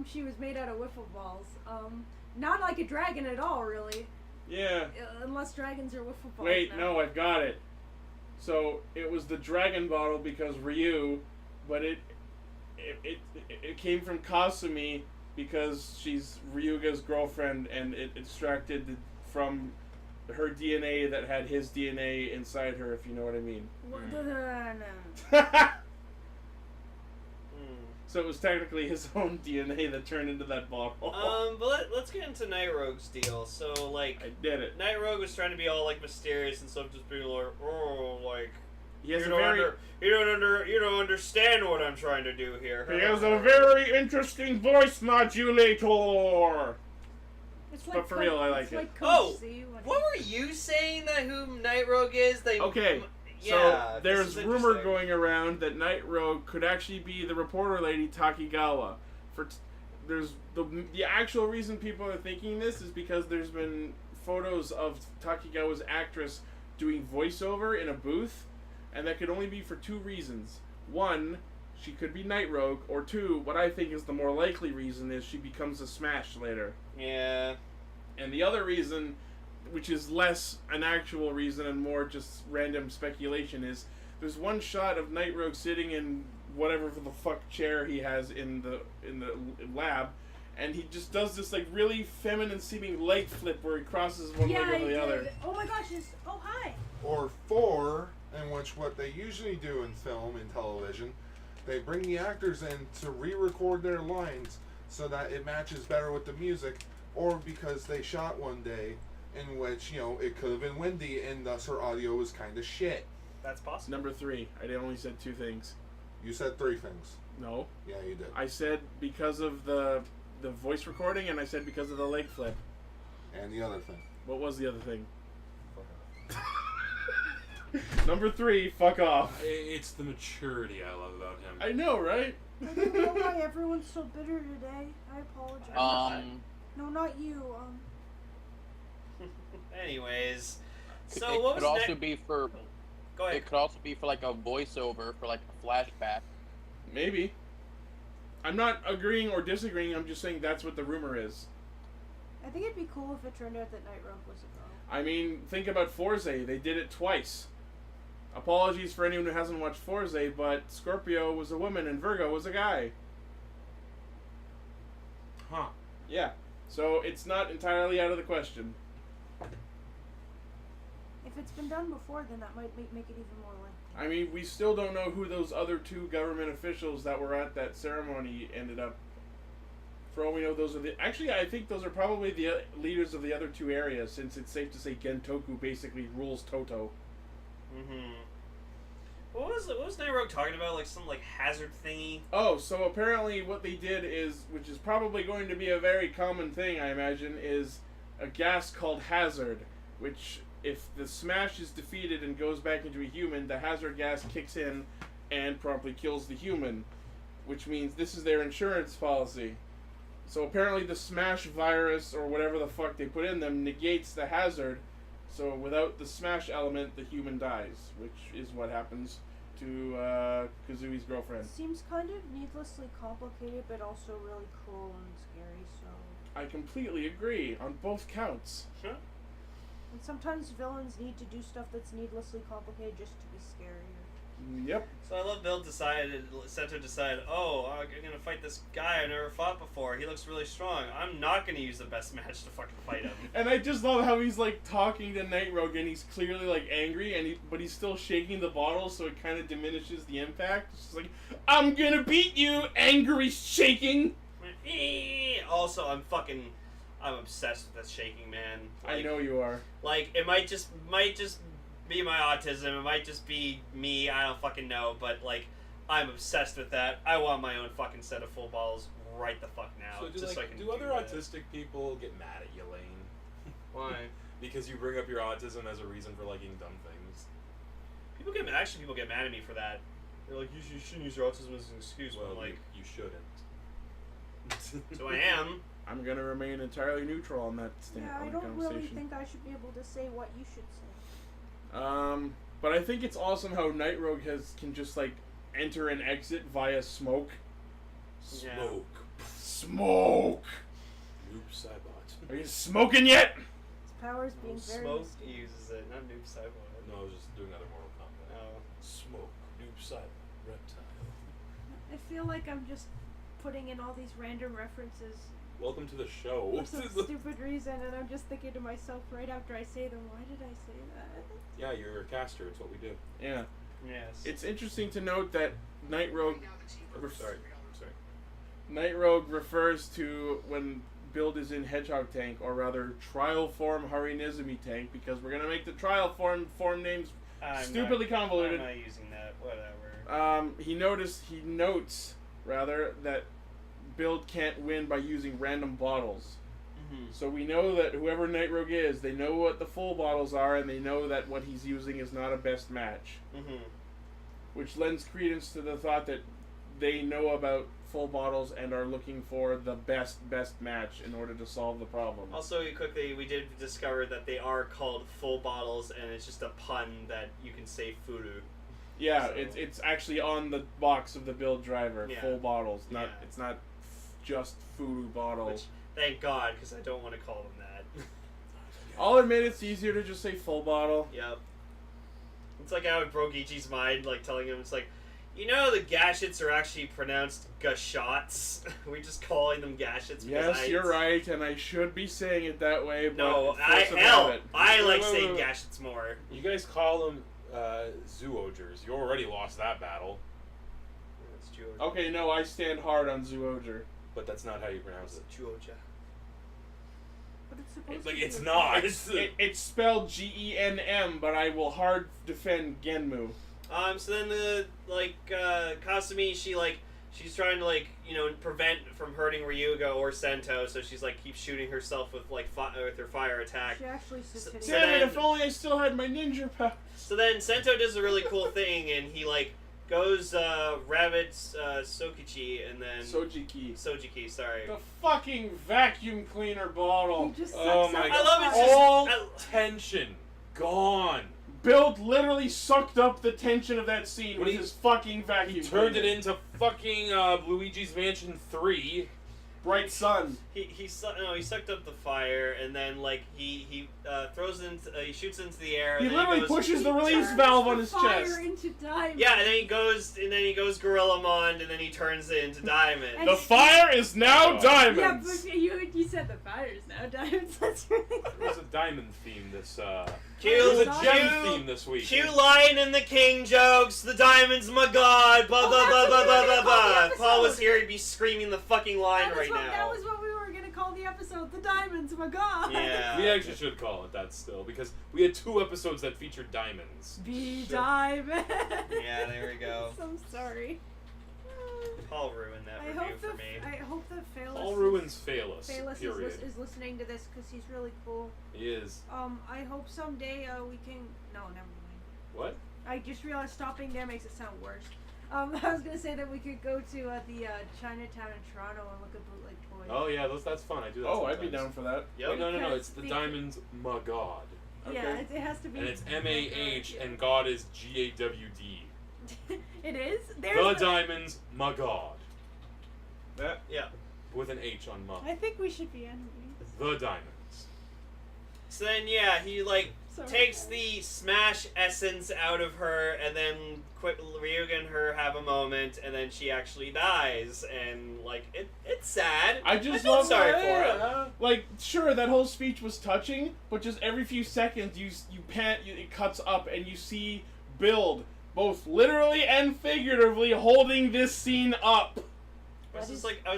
she was made out of wiffle balls. Not like a dragon at all, really. Yeah. Unless dragons are wiffle balls. Wait, now. no, I've got it. So it was the dragon bottle because Ryu, but it came from Kasumi because she's Ryuga's girlfriend, and it extracted from her DNA that had his DNA inside her, if you know what I mean. No. So it was technically his own DNA that turned into that bottle. But let's get into Night Rogue's deal. So, like, I did it. Night Rogue was trying to be all, like, mysterious and stuff, just being like, oh, like, He has you a don't you don't understand what I'm trying to do here. He has a very interesting voice modulator. It's But for real, I like it. Like Oh, C when what were you saying that who Night Rogue is? Okay, Yeah, so there's this is rumor interesting. going around that Night Rogue could actually be the reporter lady Takigawa. There's the actual reason people are thinking this is because there's been photos of Takigawa's actress doing voiceover in a booth, and that could only be for two reasons. One, she could be Night Rogue, or two, what I think is the more likely reason is she becomes a Smash later. Yeah. And the other reason, which is less an actual reason and more just random speculation, is there's one shot of Night Rogue sitting in whatever the fuck chair he has in the lab, and he just does this like really feminine seeming leg flip where he crosses one leg over the other. Oh my gosh! Oh hi. Or 4, in which what they usually do in film and television, they bring the actors in to re-record their lines so that it matches better with the music, or because they shot one day in which, you know, it could have been windy and thus her audio was kind of shit. That's possible. Number 3, I only said 2 things. You said 3 things. No. Yeah, you did. I said because of the voice recording, and I said because of the leg flip. And the other thing. What was the other thing? Number 3, fuck off. It's the maturity I love about him. I know, right? I don't know why everyone's so bitter today. I apologize. No, not you. Anyways, so it what could was also next? be for. Go ahead. It could also be for like a voiceover for like a flashback. Maybe. I'm not agreeing or disagreeing, I'm just saying that's what the rumor is. I think it'd be cool if it turned out that Night Rogue was a girl. I mean, think about Forza. They did it twice. Apologies for anyone who hasn't watched Forza, but Scorpio was a woman and Virgo was a guy. Huh. Yeah. So it's not entirely out of the question. If it's been done before, then that might make it even more likely. I mean, we still don't know who those other 2 government officials that were at that ceremony ended up. For all we know, those are the... Actually, I think those are probably the leaders of the other 2 areas, since it's safe to say Gentoku basically rules Toto. Mm-hmm. What was Night Rogue talking about? Like some like hazard thingy? Oh, so apparently what they did is, which is probably going to be a very common thing, I imagine, is a gas called hazard, which if the Smash is defeated and goes back into a human, the hazard gas kicks in and promptly kills the human, which means this is their insurance policy. So apparently the Smash virus, or whatever the fuck they put in them, negates the hazard, so without the Smash element, the human dies, which is what happens to Kazui's girlfriend. Seems kind of needlessly complicated, but also really cool and scary, so... I completely agree on both counts. Sure. And sometimes villains need to do stuff that's needlessly complicated just to be scarier. Yep. So I love Bill Center decided, oh, I'm gonna fight this guy I never fought before. He looks really strong. I'm not gonna use the best match to fucking fight him. And I just love how he's like talking to Night Rogue and he's clearly like angry, and but he's still shaking the bottle, so it kind of diminishes the impact. It's just like, I'm gonna beat you, angry shaking. Also, I'm obsessed with this shaking, man. I know you are. Like, it might just be my autism. It might just be me. I don't fucking know. But like, I'm obsessed with that. I want my own fucking set of full balls right the fuck now. So do, just like, so I can do other that. autistic people get mad at you, Lane? Why? Because you bring up your autism as a reason for liking dumb things. People get mad at me for that. They're like, you shouldn't use your autism as an excuse. Well, But like, you shouldn't. so I am. I'm gonna remain entirely neutral on that Yeah, I on the don't really conversation. think I should be able to say what you should say. But I think it's awesome how Night Rogue can just like enter and exit via smoke. Smoke. Smoke! Noob Saibot. Are you smoking yet? His power's being very Smoke mysterious. uses it, not Noob Saibot. No, I was just doing other Mortal Kombat. Oh. Smoke. Noob Saibot. Reptile. I feel like I'm just putting in all these random references Welcome to the show. for some stupid reason, and I'm just thinking to myself right after I say them, why did I say that? Yeah, you're a caster. It's what we do. Yeah. Yes. It's interesting to note that Night Rogue... Sorry. Night Rogue refers to when Build is in Hedgehog Tank, or rather Trial Form Harinizumi Tank, because we're gonna make the Trial Form names stupidly convoluted. I'm not using that. Whatever. He notes that Build can't win by using random bottles. Mm-hmm. So we know that whoever Night Rogue is, they know what the full bottles are, and they know that what he's using is not a best match. Mm-hmm. Which lends credence to the thought that they know about full bottles and are looking for the best match in order to solve the problem. Also, quickly, we did discover that they are called full bottles, and it's just a pun that you can say furu. Yeah, So- it's actually on the box of the Build driver. Yeah. Full bottles, not Yeah. it's not just Fudu bottle. Which, thank God, because I don't want to call them that. I'll admit it's easier to just say full bottle. Yep. It's like how it broke Ichi's mind, like telling him, it's like, you know, the gashets are actually pronounced gashots. We're just calling them gashets. Yes, you're right, and I should be saying it that way. But No, force of habit. I like Wait, saying wait, wait. gashets more. You guys call them Zyuohgers. You already lost that battle, It's Zyuohger. Okay, no, I stand hard on Zyuohger. but that's not how you pronounce it. Zyuohger. But it's supposed It's like to it's be not. It's spelled Genm, but I will hard defend Genmu. So then Kasumi, she's trying to, prevent from hurting Ryuga or Sento, so she's, keeps shooting herself with, with her fire attack. She actually sits hitting So Damn it, then- if only I still had my ninja power. So then Sento does a really cool thing, and he, goes, rabbits, Sokichi, and then... Sojiki, sorry. The fucking vacuum cleaner bottle. He just Oh sucks my up I the love it, fire. just- All I- tension gone. Build literally sucked up the tension of that scene When with he- his fucking vacuum He turned it cleaner. into fucking Luigi's Mansion 3. Bright Sun. He sucked up the fire, and then he throws it into, he shoots into the air. He And then literally goes, pushes the He release turns valve the on his fire chest. into diamond. Yeah, and then he goes Gorilla Mond, and then he turns it into Diamond. And- The fire is now Oh. diamonds. Yeah, but you said the fire's now diamonds. That's really There was a diamond theme this. Cue, There was a Cue- gem theme this week. Cue Lion and the King jokes. The diamond's my god. Blah blah blah Oh, that's blah what blah we were blah gonna blah. call the If Paul was episode. here, he'd be screaming the fucking line that right That now. was what we were gonna call the episode. The diamonds, my god. Yeah. We actually should call it that still, because we had 2 episodes that featured diamonds. Be diamond. Yeah, there we go. I'm sorry. Paul ruined that I review hope for that me. I hope that Phalus All ruins Phalus. Phalus Period. is listening to this because he's really cool. He is. I hope someday we can. No, never mind. What? I just realized stopping there makes it sound worse. I was gonna say that we could go to the Chinatown in Toronto and look at bootleg toys. Oh yeah, that's fun. I do that. Oh, I'd be sometimes. down for that. Yep. Wait, no. Because It's the the- diamonds, my god, Yeah, Okay. it has to be. and it's MAH, and God is GAWD. It is. There's The no- diamonds, my god, That. Yeah. with an H on ma. I think we should be enemies. The diamonds. So then, yeah, he Sorry. takes the Smash essence out of her, and then Ryuga and her have a moment, and then she actually dies, and it's sad. I just feel love sorry that. for her. Like, sure, that whole speech was touching, but just every few seconds you it cuts up and you see Build, both literally and figuratively, holding this scene up. I was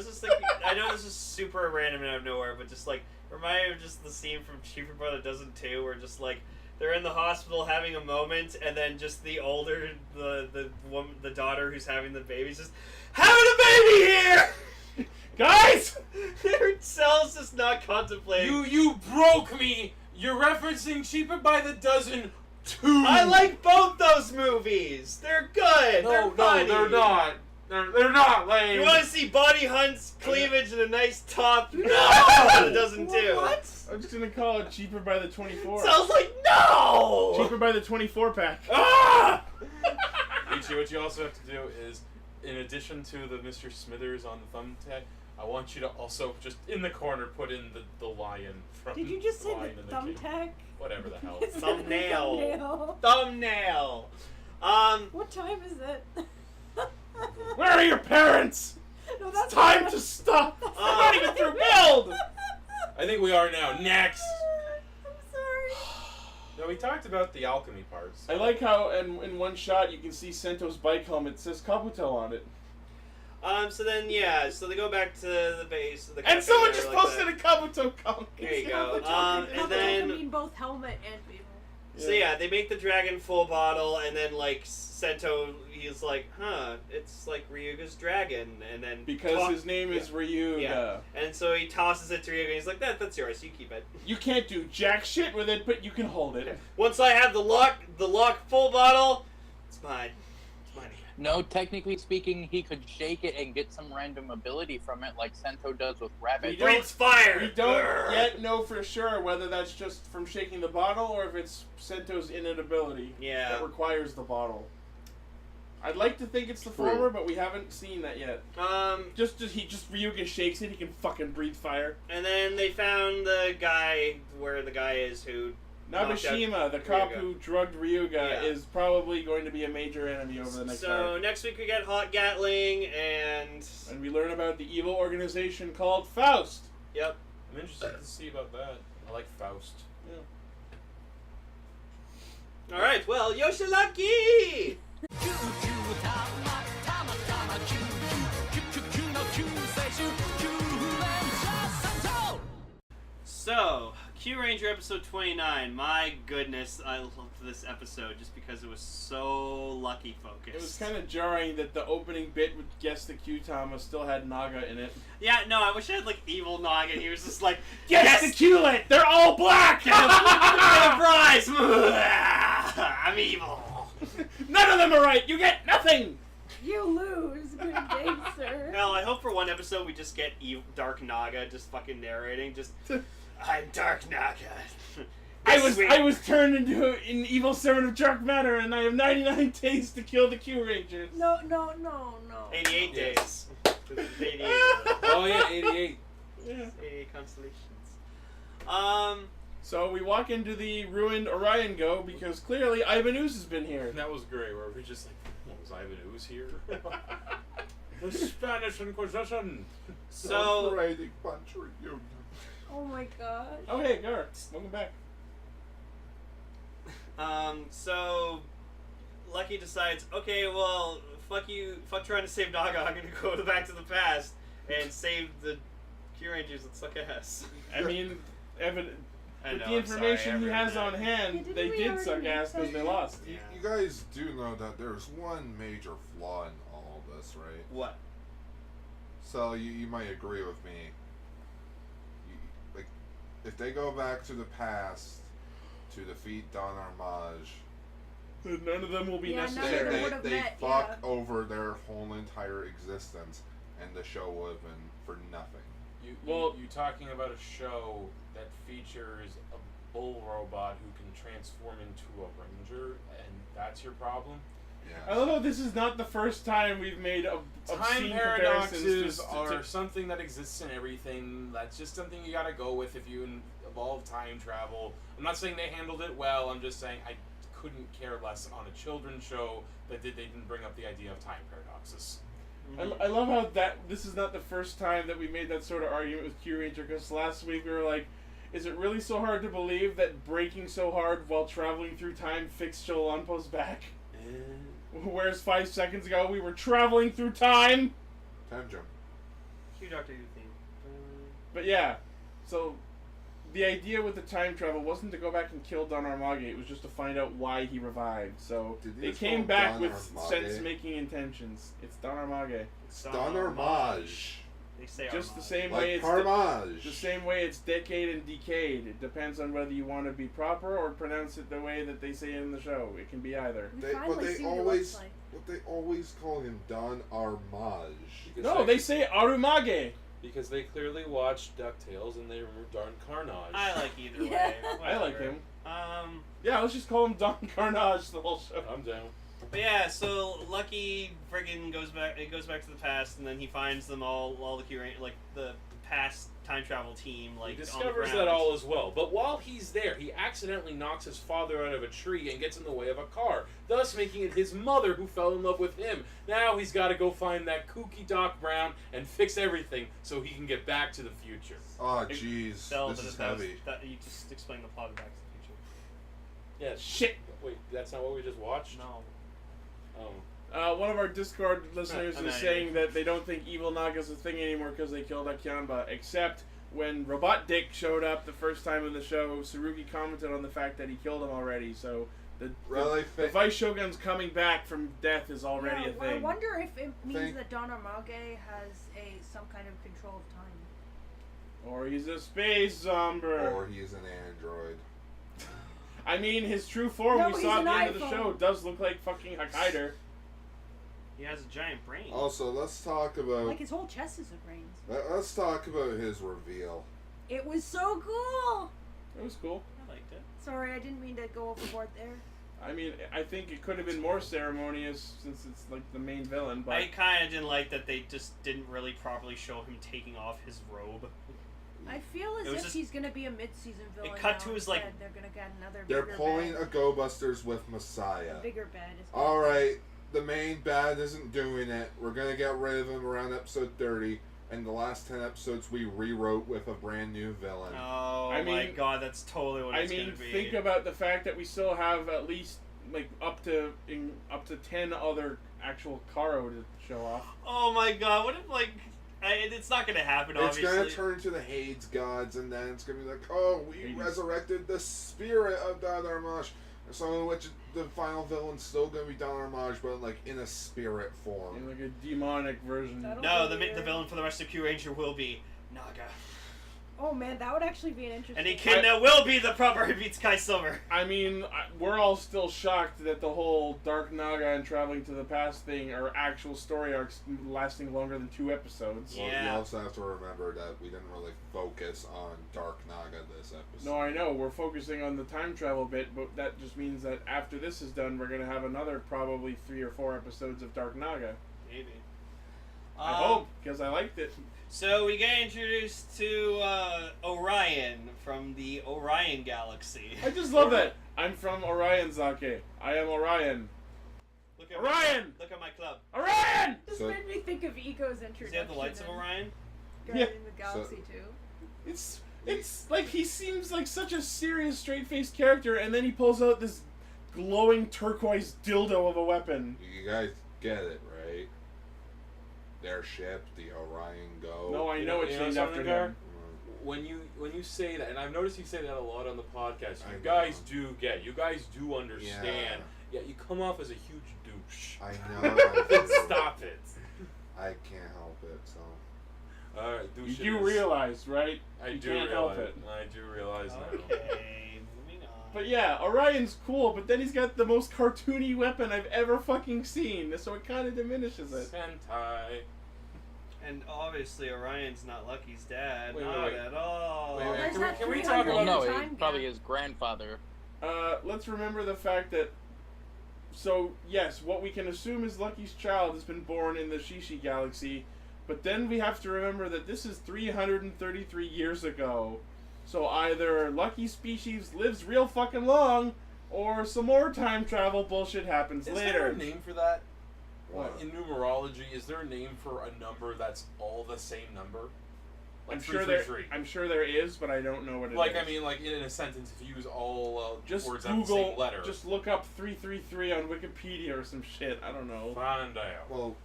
just thinking. I know this is super random and out of nowhere, but just remind me of just the scene from Cheaper by the Dozen 2, where just they're in the hospital having a moment, and then just the older the woman, the daughter who's having the baby's just having a baby here. Guys! Their cells just not contemplating. You broke me. You're referencing Cheaper by the Dozen 2. I like both those movies. They're good. No, they're funny. they're not. They're not lame. You want to see Bonnie Hunt's cleavage and a nice top? No! It doesn't do. What? I'm just gonna call it Cheaper by the 24. Sounds like no. Cheaper by the 24 pack. Ah! H Uchu, what you also have to do is, in addition to the Mr. Smithers on the thumbtack, I want you to also just in the corner put in the lion from. Did you just say Lion the and King. thumbtack? Whatever the hell. Thumbnail. Thumbnail. Thumbnail. What time is it? Where are your parents? No, It's time to stop. We're not even through build. I think we are now. Next. I'm sorry. No, we talked about the alchemy parts. I like how in one shot you can see Sento's bike helmet. It says Kabuto on it. So then, so they go back to the base. The And someone cafe just or like posted that. a Kabuto comic. There you go. Kabuto And then, can mean both helmet and people. so yeah, they make the dragon full bottle, and then like Sento, he's like, it's like Ryuga's dragon, and then Because his name is Ryuga. Yeah. And so he tosses it to Ryuga, and he's like, that's yours, you keep it. You can't do jack shit with it, but you can hold it. Once I have the lock full bottle, it's mine. It's mine. No, technically speaking, he could shake it and get some random ability from it, like Sento does with Rabbit. We don't- Breathes fire. We don't yet know for sure whether that's just from shaking the bottle or if it's Sento's innate ability Yeah. that requires the bottle. I'd like to think it's the True. former, but we haven't seen that yet. Just Ryuga shakes it, he can fucking breathe fire. And then they found the guy where the guy is who knocked out Nabeshima, the cop Ryuga. who drugged Ryuga, Yeah. is probably going to be a major enemy over the next So arc. next week we get Hot Gatling and And we learn about the evil organization called Faust. yep. I'm interested to see about that. I like Faust. All right. Well, Yoshilaki. So, Kyuranger episode 29. My goodness, I loved this episode just because it was so lucky focused. It was kind of jarring that the opening bit with Guess the Q-Tama still had Naga in it. Yeah, no, I wish I had like evil Naga. He was just like, Guess the Q-Lit! They're all black! Get a prize! I'm evil. None of them are right! You get nothing! You lose, good gangster. Hell, I hope for one episode we just get Dark Naga just fucking narrating. Just, I'm Dark Naga. I was turned into an evil servant of dark matter, and I have 99 days to kill the Q-Rangers. No. 88 Yes. days. 88. Oh yeah, 88. Yeah. 88 constellations. So we walk into the ruined Orion Go because clearly Ivan Ooze has been here. And that was great, where we're just like, was Ivan Ooze here? The Spanish Inquisition! So, Operating punch reunion. Oh my god. Oh hey, Gar, welcome back. so Lucky decides, okay, well, fuck you, fuck trying to save Naga, I'm gonna go back to the past and save the Kyurangers that suck ass. I mean, I with know, the I'm information sorry, he has everyone. on hand, Didn't they we did already suck make ass because that? they lost. Yeah. You guys do know that there's one major flaw in all of this, right? What? So you might agree with me. Like, if they go back to the past to defeat Don Armage, None of them will be Yeah, none of necessary. them would've they met, fuck yeah. over their whole entire existence, and the show would have been for nothing. You talking about a show that features a bull robot who can transform into a ranger, and that's your problem? Yeah. I love how this is not the first time we've made Time obscene paradoxes comparisons are something that exists in everything. That's just something you gotta go with if you evolve time travel. I'm not saying they handled it well, I'm just saying I couldn't care less on a children's show that they didn't bring up the idea of time paradoxes. I love how this is not the first time that we made that sort of argument with Kyuranger, because last week we were like, is it really so hard to believe that breaking so hard while traveling through time fixed Cholanpo's back? Whereas 5 seconds ago we were traveling through time! Time jump. Cue Doctor Who theme. But yeah, so the idea with the time travel wasn't to go back and kill Don Armage, it was just to find out why he revived. So Did they you just came call back Don with Armage? sense-making intentions. It's Don Armage. It's Don Armage. They say Just the Armage. same way Like it's Carmage. the same way it's decade and decayed. It depends on whether you want to be proper or pronounce it the way that they say it in the show. It can be either. We They- but finally they see what he always- looks like. But they always call him Don Armage. No, they say Arumage. Because they clearly watched DuckTales and they were darn Carnage. I like either way. Yeah. I like Whatever. him. Yeah, let's just call him Don Carnage the whole show. I'm down. But yeah, so Lucky friggin' goes back to the past, and then he finds them all the Kyuranger, like the past time travel team, like He on the discovers ground. that all as well. But while he's there, he accidentally knocks his father out of a tree and gets in the way of a car, thus making it his mother who fell in love with him. Now he's got to go find that kooky Doc Brown and fix everything so he can get back to the future. Oh, jeez. Tell This that is that was- heavy. that- you just explained the plot of Back to the Future. Yeah. Shit. Wait, that's not what we just watched? No. Oh. One of our Discord listeners I'm is outta saying here. that they don't think Evil Naga's a thing anymore because they killed Akyamba, except when Robot Dick showed up the first time in the show, Tsurugi commented on the fact that he killed him already, so the Vice Shogun's coming back from death is already a thing. I wonder if it means Think- that Donamage has some kind of control of time. Or he's a space zombie. Or he's an android. I mean, his true form No, we he's saw at an the end of the iPhone. show does look like fucking Hakaider. He has a giant brain. Also, let's talk about Like his whole chest is a brains. let's talk about his reveal. It was so cool. It was cool. I liked it. Sorry, I didn't mean to go overboard there. I mean, I think it could have been more ceremonious since it's like the main villain, but I kind of didn't like that they just didn't really properly show him taking off his robe. I feel as It was if just- he's gonna be a mid-season villain. cut now to his, like- instead. They're gonna get another. They're bigger pulling bad. a Go Busters with Messiah. A bigger bad. Is All right, the main bad isn't doing it. We're gonna get rid of him around episode 30, and the last 10 episodes we rewrote with a brand new villain. Oh I my mean- god, that's totally what I it's mean, gonna be. think about the fact that we still have at least like up to 10 other actual Karo to show off. Oh my god, what if like it's not gonna happen? It's Obviously, gonna turn to the Hades gods, and then it's gonna be like, oh, we Hades. resurrected the spirit of Dadarmash. So, which the final villain's still gonna be Dadarmash, but like in a spirit form. In like a demonic version. That'll- No, the Weird. villain for the rest of Kyuranger will be Naga, Oh man, that would actually be an interesting. and Echidna will be the proper who beats Kai Silver. I mean, we're all still shocked that the whole Dark Naga and traveling to the past thing are actual story arcs lasting longer than 2 episodes. Well, Yeah. you also have to remember that we didn't really focus on Dark Naga this episode. No, I know, we're focusing on the time travel bit, but that just means that after this is done, we're going to have another probably 3 or 4 episodes of Dark Naga. Maybe. I hope, because I liked it. So we get introduced to Orion from the Orion Galaxy. I just love that. I'm from Orion, Zake. I am Orion. Look at Orion! Look at my club. Orion! This So- made me think of Ego's introduction. Does he have the lights of in Orion? Guardians of the Galaxy too. It's like he seems like such a serious, straight-faced character, and then he pulls out this glowing turquoise dildo of a weapon. You guys get it, right? Their ship, the Orion Go. No, I know it's You know named something, after Gar? him. When you say that, and I've noticed you say that a lot on the podcast, I you know. guys do get, you guys do understand. Yeah, you come off as a huge douche. I know. Stop it. I can't help it, so. Alright, douche. You it do is. realize, right? I you do can't realize. help it. I do realize now. Okay, moving on. But yeah, Orion's cool, but then he's got the most cartoony weapon I've ever fucking seen, so it kind of diminishes it. Sentai. And obviously Orion's not Lucky's dad. Wait, not wait. at all. Wait, wait, There's can that we 300 talk Well, about no, year he, time probably gap. his grandfather. Let's remember the fact that. So, yes, what we can assume is Lucky's child has been born in the Shishi Galaxy, but then we have to remember that this is 333 years ago. So either Lucky's species lives real fucking long, or some more time travel bullshit happens Is later. there a name for that? What? In numerology, is there a name for a number that's all the same number? Like I'm sure there is, but I don't know what it is. Like, I mean, like in a sentence, if you use all just words that have the same Google, letter. just look up 333 on Wikipedia or some shit. I don't know. find out. Well,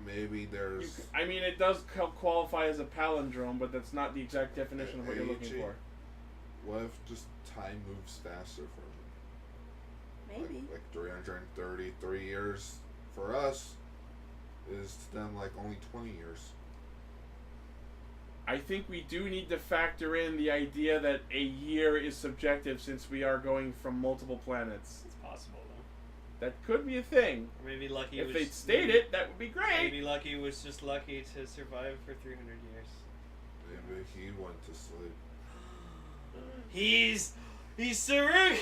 maybe there's. I mean, it does qualify as a palindrome, but that's not the exact definition of what you're looking Aging. for. What if just time moves faster for them? Maybe. Like 333 years for us is to them like only 20 years. I think we do need to factor in the idea that a year is subjective since we are going from multiple planets. It's possible though. That could be a thing. Or maybe Lucky If was they state it, that would be great. Maybe Lucky was just lucky to survive for 300 years. Maybe he went to sleep. He's Tsurugi.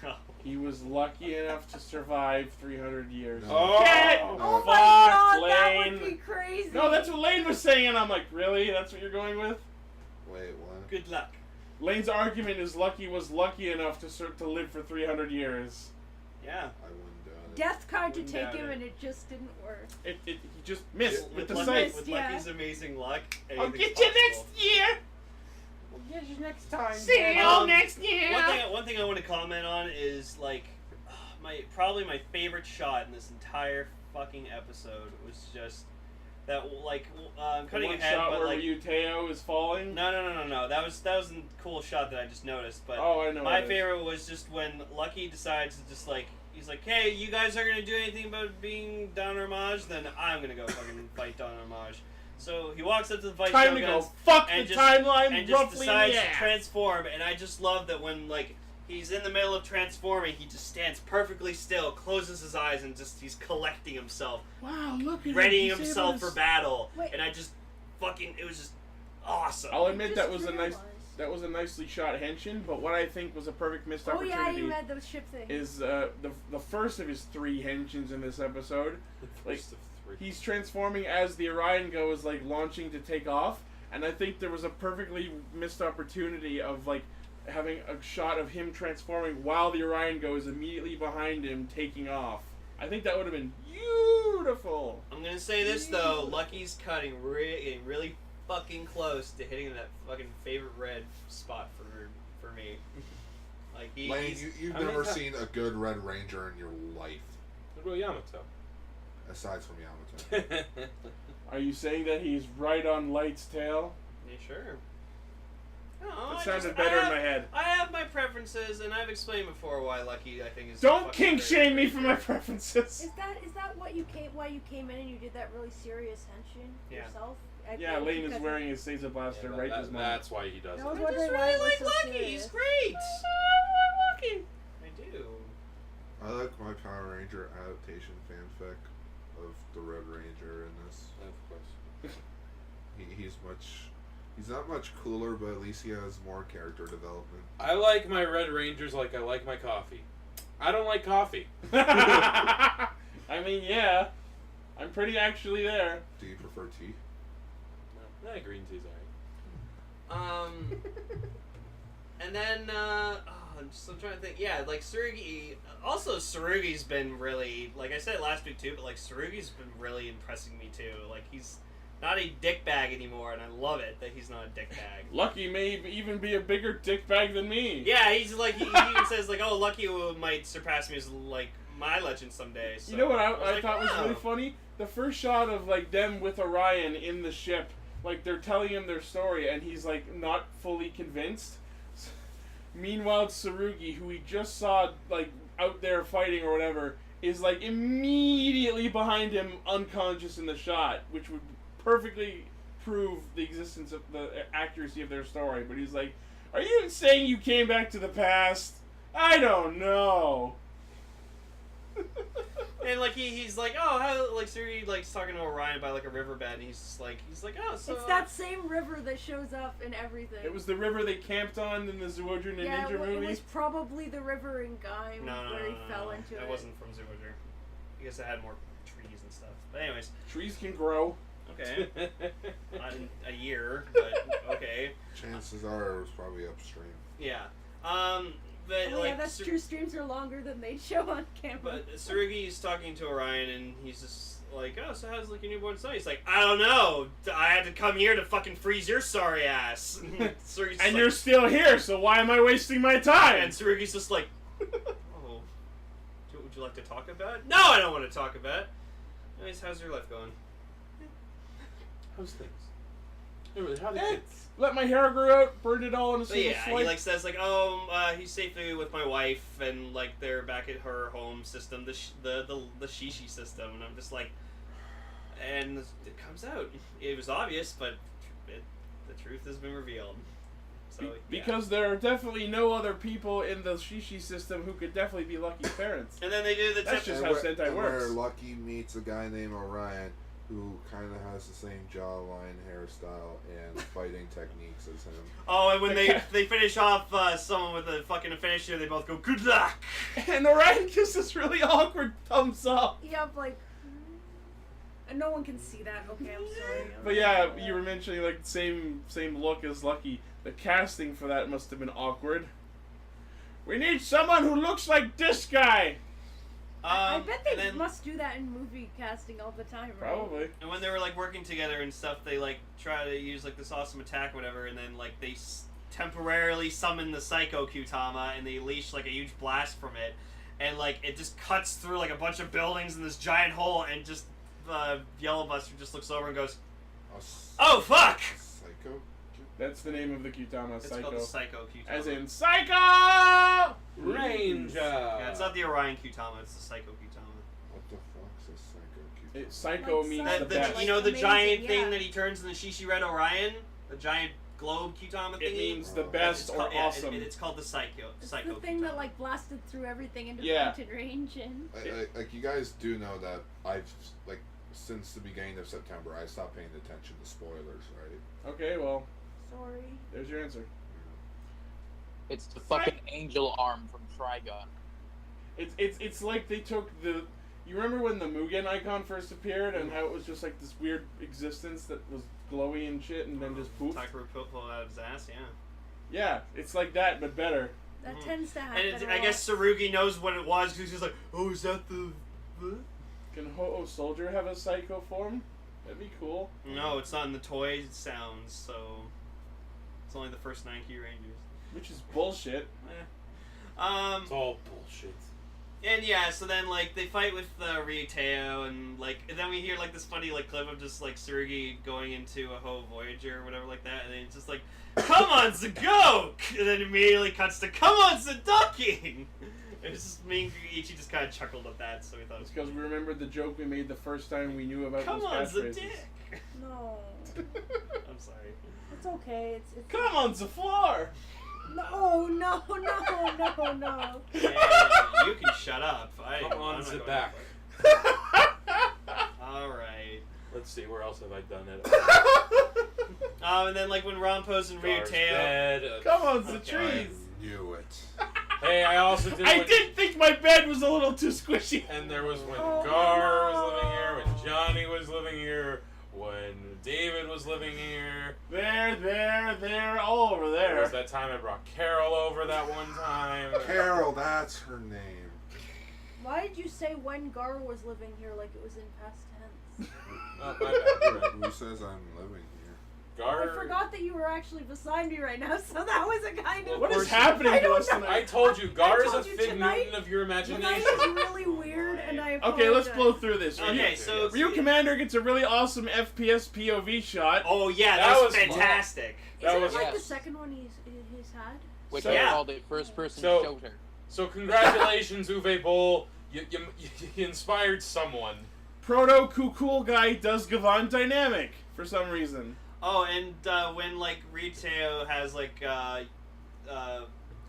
No. He was lucky enough to survive 300 years. No. Shit! Oh Fuck, my god, that Lane. would be crazy. No, that's what Lane was saying, and I'm like, really? That's what you're going with? Wait, what? Good luck. Lane's argument is Lucky was lucky enough to live for 300 years. Yeah. I wouldn't doubt it. Death tried to Wouldn't take doubt him it. and it just didn't work. He just missed with the Lucky, sight. with Yeah. Lucky's amazing luck. I'll anything's get you possible. next year. We'll get you next time. See you next year. One thing I want to comment on is like probably my favorite shot in this entire fucking episode was just that I'm cutting one ahead, shot but where like Ryuteo is falling. no. That was a cool shot that I just noticed. But Oh, I know. my what it is. favorite was just when Lucky decides to just like he's like, hey, you guys aren't gonna do anything about being Don Homage, then I'm gonna go fucking fight Don Homage. So he walks up to the fight Time to Shoguns go fuck and the just- timeline and just roughly in decides the to ass. transform, and I just love that when like he's in the middle of transforming, he just stands perfectly still, closes his eyes, and just he's collecting himself, Wow, look at him. readying He's himself able for to battle, Wait. and I just fucking it was just awesome. I'll admit Just that was a nicely shot henshin, but what I think was a perfect missed Oh yeah, opportunity you had the ship thing. is the first of his 3 henshins in this episode. Like, First of 3. He's transforming as the Orion Go is like launching to take off, and I think there was a perfectly missed opportunity of like having a shot of him transforming while the Orion Go is immediately behind him taking off. I think that would have been beautiful. I'm gonna say this though, Lucky's getting really fucking close to hitting that fucking favorite red spot for me. Like Lane, he's you've I mean, never that- seen a good Red Ranger in your life, What about Yamato? aside from Yamato. Are you saying that he's right on Light's tail? yeah, sure. No, That I sounded just- better I in my have- head. I have my preferences, and I've explained before why Lucky I think is. Don't fucking kink great. shame me for my preferences. Is that why you came in and you did that really serious henshin Yeah. yourself? Yeah, Lane is because- wearing his Seiza Blaster Yeah, right that- this moment. that's why he does I was it. I just wondering why really it was like so Lucky. serious. He's great. Lucky. I do. I like my Power Ranger adaptation fanfic of the Red Ranger in this. Of course. He's not much cooler, but at least he has more character development. I like my Red Rangers like I like my coffee. I don't like coffee. I mean, yeah. I'm pretty actually there. Do you prefer tea? No, green tea's alright. And then I'm trying to think. Yeah, like Tsurugi. Also, Tsurugi's been really, like I said last week too, but like Tsurugi's been really impressing me too. Like he's not a dickbag anymore, and I love it that he's not a dickbag. Lucky may even be a bigger dickbag than me. Yeah, he's like he even says like, oh, Lucky might surpass me as like my legend someday. So You know what I was like, thought was really wow. funny? The first shot of like them with Orion in the ship, like they're telling him their story, and he's like not fully convinced. Meanwhile, Tsurugi, who he just saw like out there fighting or whatever, is like immediately behind him, unconscious in the shot, which would perfectly prove the existence of the accuracy of their story. But he's like, "Are you saying you came back to the past? I don't know." And like he's like, oh, how like Tsurugi like talking to Orion by like a riverbed, and he's like, oh, so It's that same river that shows up in everything. It was the river they camped on in the Zyuohger yeah, Ninja movie. it was probably the river in Gaim No, where he fell into that it. wasn't from Zyuohger. I guess it had more trees and stuff. But anyways, Trees can grow. okay, not in a year, but okay, Chances are it was probably upstream. yeah. But Oh like, yeah, that's true. Streams are longer than they show on camera. But Tsurugi's talking to Orion, and he's just like, oh, so how's like your newborn son? He's like, I don't know. I had to come here to fucking freeze your sorry ass. Tsurugi's And like, you're still here, so why am I wasting my time? and Tsurugi's just like, oh, would you like to talk about it? No, I don't want to talk about it. Anyways, how's your life going? How's things? Anyway, how the kids? Let my hair grow out, burned it all in a But single yeah, swipe. he like says like, oh, he's safely with my wife, and like they're back at her home system, the Shishi system, and I'm just like, and it comes out. It was obvious, but the truth has been revealed. So Because there are definitely no other people in the Shishi system who could definitely be Lucky's parents. And then they do the That's tip. just how Sentai and where works. Lucky meets a guy named Orion, who kind of has the same jawline, hairstyle, and fighting techniques as him. Oh, and when they finish off someone with a fucking finisher, they both go, good luck! And Orion gives this really awkward thumbs up. Yep, like. And no one can see that. Okay, I'm sorry. But yeah, you were mentioning like same look as Lucky. The casting for that must have been awkward. We need someone who looks like this guy. I bet they must do that in movie casting all the time, right? Probably. And when they were like working together and stuff, they like try to use like this awesome attack or whatever, and then like they temporarily summon the Psycho Kyutama and they unleash like a huge blast from it, and like it just cuts through like a bunch of buildings in this giant hole, and just Yellow Buster just looks over and goes, "Oh fuck!" Psycho? That's the name of the Kyutama, It's Psycho. called the Psycho Kyutama. As in Psycho Ranger. Yeah, it's not the Orion Kyutama, it's the Psycho Kyutama. What the fuck's a Psycho Kyutama? Psycho Like means Psycho. the The, best. you know the Amazing, giant yeah. thing that he turns in the Shishi Red Orion? The giant globe Kyutama thingy? It means the It's best or called, yeah, awesome. it's called the Psycho It's Psycho the thing Kyutama. that like blasted through everything into Yeah. mountain range and. Like you guys do know that I've like since the beginning of September I stopped paying attention to spoilers, right? Okay, well, Sorry. there's your answer. It's the fucking angel arm from Trigun. It's like they took the. You remember when the Mugen icon first appeared and how it was just like this weird existence that was glowy and shit and then just poof? Takuru pulled out of his ass, yeah. Yeah, it's like that but better. That tends to happen. And a I lot. guess Tsurugi knows what it was because he's like, oh, is that the... Can Ho-Oh Soldier have a psycho form? That'd be cool. No, it's not in the toy sounds, so... It's only the first 9 Kyurangers. Which is bullshit. It's all bullshit. And yeah, so then like they fight with Ryuteo, and like and then we hear like this funny like clip of just like Tsurugi going into a Ho Voyager or whatever like that, and then it's just like, "Come on, Zagok!" And then immediately cuts to, "Come on, Zaducking!" It was just me and Ichi just kind of chuckled at that, so we thought it It's was because we remembered the joke we made the first time we knew about "Come those on, catchphrases. Zadik!" No. I'm sorry. It's okay. It's Come on the floor! No. Yeah, you can shut up. Come on, I'm not sit going back. Alright. Let's see, where else have I done it? And then like when Rampo's and Gar's Ryuteo... bed, Come on the Okay. trees! I knew it. Hey, I also did. I when- did think my bed was a little too squishy. And there was when Oh, Gar no. was living here, when Johnny was living here, when David was living here. They're all over There was there. that time I brought Carol over that one time. Carol, that's her name. Why did you say when Gar was living here like it was in past tense? Oh, my bad. You're right. Who says I'm living here? Gar. I forgot that you were actually beside me right now, so that was a kind of. What is course- happening I to don't us know. tonight? I told you, Gar is a told you fig tonight- Newton of your Tonight imagination. is really weird, and I apologize. Okay, let's blow through this. Okay, so... Ryu Commander gets a really awesome FPS POV shot. Oh yeah, That that was was fun. fantastic. That Isn't was- it like Yes. the second one he's had? Which So- I Yeah. called a first-person So- shooter. So congratulations, Uwe Boll. You inspired someone. Proto Cool Guy does Gawd dynamic for some reason. Oh, and when like Ryuteo has like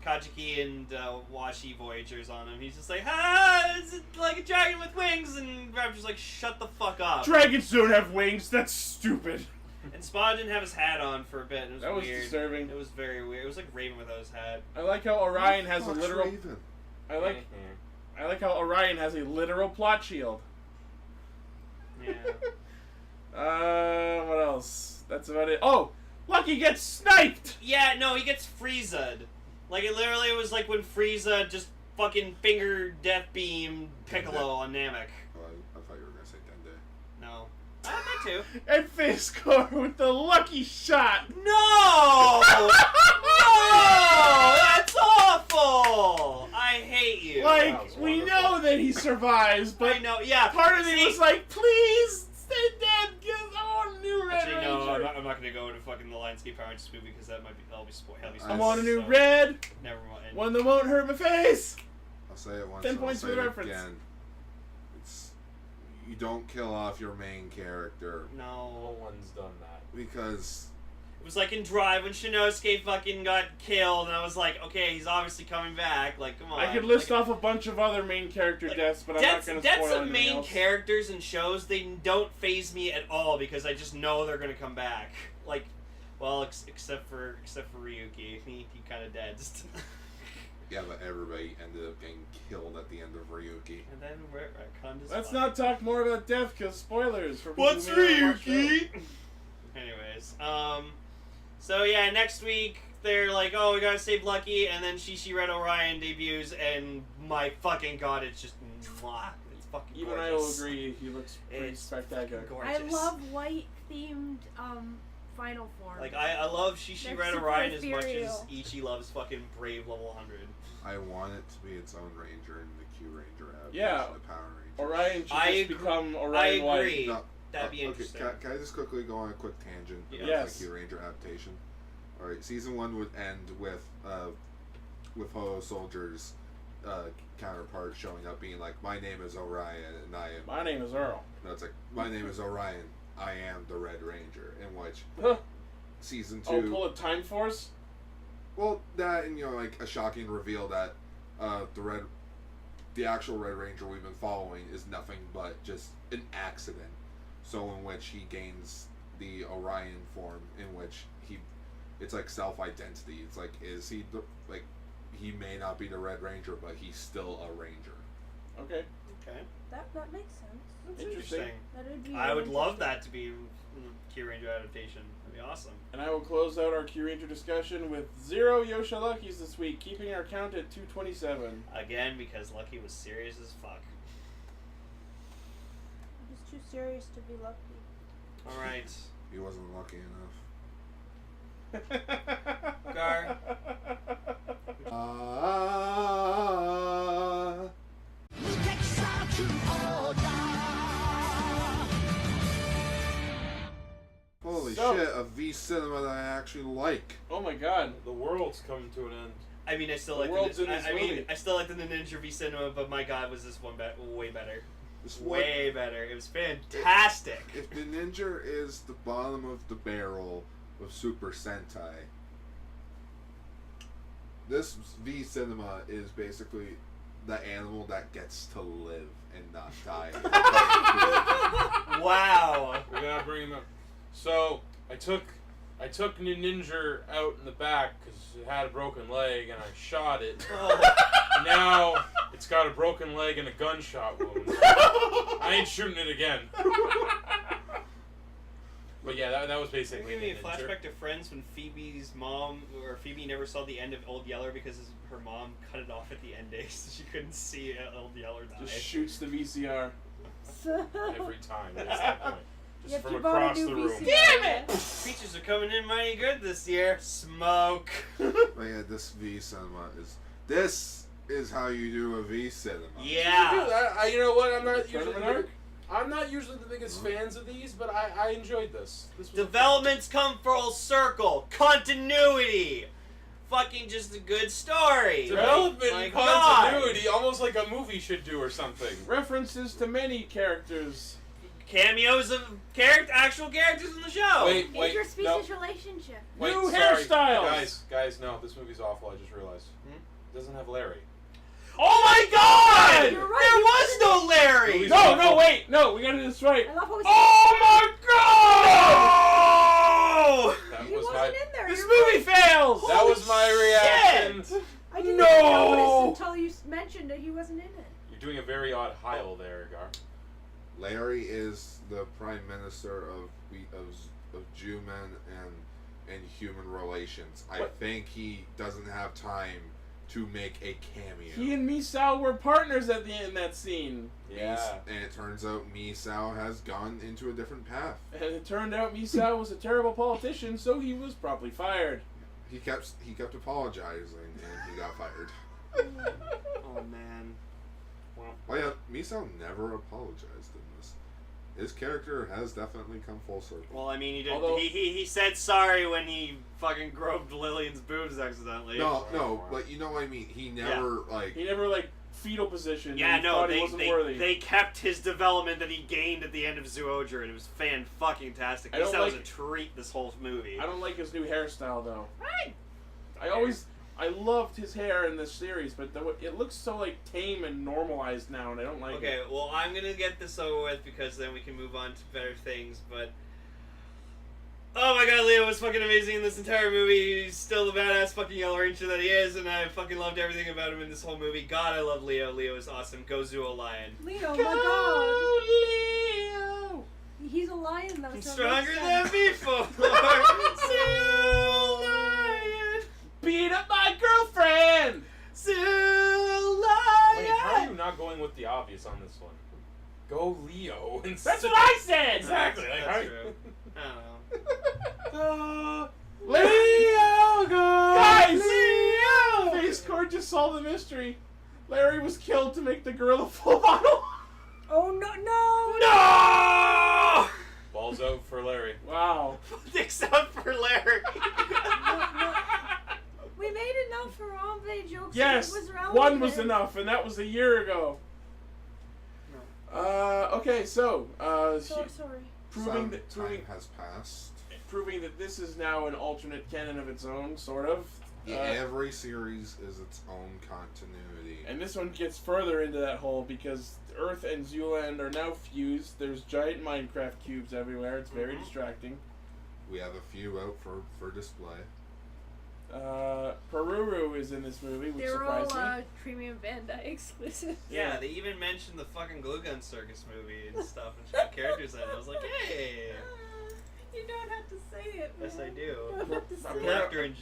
Kajiki and Washi Voyagers on him, he's just like, "Ah, it's like a dragon with wings," and Raptor's like, "Shut the fuck up." Dragons don't have wings. That's stupid. And Spawn didn't have his hat on for a bit. And it was That was weird. disturbing. It was very weird. It was like Raven without his hat. I like how Orion has a Fuck's literal. Raven? I like how Orion has a literal plot shield. Yeah. What else? That's about it. Oh, Lucky gets sniped. Yeah, no, he gets Frieza'd. Like it literally was like when Frieza just fucking finger death beam Piccolo on Namek. Oh, I thought you were gonna say Dende. No. That too. And face core with the lucky shot. No! No! That's awful! I hate you. That Like, was we wonderful. know that he survives, but I know, yeah. part of me See- was like, please stay dead, because I want a new Red Actually, no, Ranger. I'm not gonna go into fucking the Lionsgate Power Rangers movie because that'll be spoiled. I want a new so, red, Never mind. one that won't hurt my face. I'll say it once. 10 and I'll points say for the it reference. again. It's you don't kill off your main character No. No one's done that. because was like in Drive when Shinosuke fucking got killed, and I was like, okay, he's obviously coming back. Like, come on. I could list like, off a bunch of other main character deaths, but I'm not going to spoil Deaths of anything main else. characters in shows, they don't phase me at all because I just know they're gonna come back. Like, well, except for Ryuki, he kind of dead. Yeah, but everybody ended up getting killed at the end of Ryuki. And then retconned his Let's life. not talk more about death, because spoilers for people What's who may not watch Ryuki? Anyways, so yeah, next week they're like, oh, we gotta save Lucky, and then Shishi Red Orion debuts, and my fucking god, it's just mwah, it's fucking Even gorgeous. I will agree, he looks pretty It's spectacular. fucking I gorgeous. love white themed final form. Like I love Shishi They're Red super Orion as much as ethereal. Ichi loves fucking Brave level 100. I want it to be its own ranger in the Kyuranger adaptation Yeah. of Power Rangers. Orion should I just agree- become I Orion White. agree. No, That'd be okay, interesting. Can I just quickly go on a quick tangent about Yes. the Kyuranger adaptation? Alright, season 1 would end with Ho Soldier's counterpart showing up being like, my name is Orion and I am... My name is Earl. No, it's like, my name is Orion, I am the Red Ranger, in which Huh. season 2... Oh, pull a time force? Well, that and, you know, like, a shocking reveal that the actual Red Ranger we've been following is nothing but just an accident. So in which he gains the Orion form, in which it's like self-identity. It's like, is he he may not be the Red Ranger, but he's still a Ranger. Okay. Okay. that makes sense. That's Interesting. interesting. That would be I would really love interesting. that to be Kyuranger adaptation. That'd be awesome. And I will close out our Kyuranger discussion with 0 Yosha Luckies this week, keeping our count at 227. Again, because Lucky was serious as fuck. He's too serious to be lucky. Alright. He wasn't lucky enough. Gar. Holy So- shit, a V cinema that I actually like. Oh my god. The world's coming to an end. I mean, I still The like world's in I this mean, movie. I still like the Ninja V Cinema, but my god, was this one way better. This one- Way better. It was fantastic. If the ninja is the bottom of the barrel of Super Sentai, this V cinema is basically the animal that gets to live and not die. Wow. We gotta bring him up. So I took Ninja out in the back because it had a broken leg, and I shot it. And now it's got a broken leg and a gunshot wound. I ain't shooting it again. But yeah, that was basically Maybe a Ninja. flashback to Friends when Phoebe's mom, or Phoebe never saw the end of Old Yeller because her mom cut it off at the end day, so she couldn't see Old Yeller die. Just shoots the VCR. Every time. It's that point. You Just have from to buy a across new the room. VCR. Damn it! Features are coming in mighty good this year. Smoke. But yeah, this V cinema this is how you do a V cinema. Yeah. You know what? I'm not Tournament usually the biggest fans of these, but I enjoyed this. This was Developments come full circle. Continuity. Fucking just a good story. development My and God. continuity, almost like a movie should do or something. References to many characters. Cameos of actual characters in the show. Wait, no. Interspecies relationship. Wait, New sorry. hairstyles. Guys, no, this movie's awful. I just realized. It doesn't have Larry. Oh my God! You're right. There was no Larry. Movie's No, awful. no, wait, no, we gotta do this right. I love how Oh my God! That he was wasn't my. in there. This you're movie fails! That was my reaction. I didn't No! even notice until you mentioned that he wasn't in it. You're doing a very odd Heil there, Gar. Larry is the prime minister of Juman and human relations. I What? think he doesn't have time to make a cameo. He and Misao were partners at the end of that scene. Yeah. And it turns out Misao has gone into a different path. And it turned out Misao was a terrible politician, so he was promptly fired. He kept apologizing and he got fired. Oh man. Oh yeah, Misao never apologized in this. His character has definitely come full circle. Well, I mean, he did. Although- He said sorry when he fucking groped Lillian's boobs accidentally. No, but you know what I mean. He never He never, like, fetal position. Yeah, and no, thought he wasn't worthy. they kept his development that he gained at the end of Zyuohger, and it was fan-fucking-tastic. I At least don't that was like- a treat this whole movie. I don't like his new hairstyle though. Right. I loved his hair in this series, but it looks so like tame and normalized now, and I don't like Okay, it. well, I'm gonna get this over with because then we can move on to better things, but... Oh my god, Leo was fucking amazing in this entire movie. He's still the badass fucking Yellow Ranger that he is, and I fucking loved everything about him in this whole movie. God, I love Leo. Leo is awesome. Go Zuo Lion. Leo, Go, my god. Leo! He's a lion though. I'm so it stronger makes than sense. before. Zuo Lion. Beat up my girlfriend! Zuo Wait, how are Lion. you not going with the obvious on this one? Go Leo. That's what I said! Exactly. Like, That's how- true. I don't know. Leo, guys! Leo! Face Court just solved the mystery. Larry was killed to make the gorilla full bottle. Oh no! No! Balls out for Larry. Wow. Except for Larry. We made enough Harambe jokes. Yes, It was relevant. one was enough, and that was a year ago. Okay, so, So sorry. proving Some time has passed. proving that this is now an alternate canon of its own, sort of. Every series is its own continuity. And this one gets further into that hole because Earth and Zooland are now fused. There's giant Minecraft cubes everywhere. It's very distracting. We have a few out for display. Paruru is in this movie, which They're all surprised me. Premium Bandai exclusive. Yeah, they even mentioned the fucking Glue Gun Circus movie and stuff and showed characters in it. I was like, hey. You don't have to say it. Yes, I man. do. You don't have to say I'm an it. actor in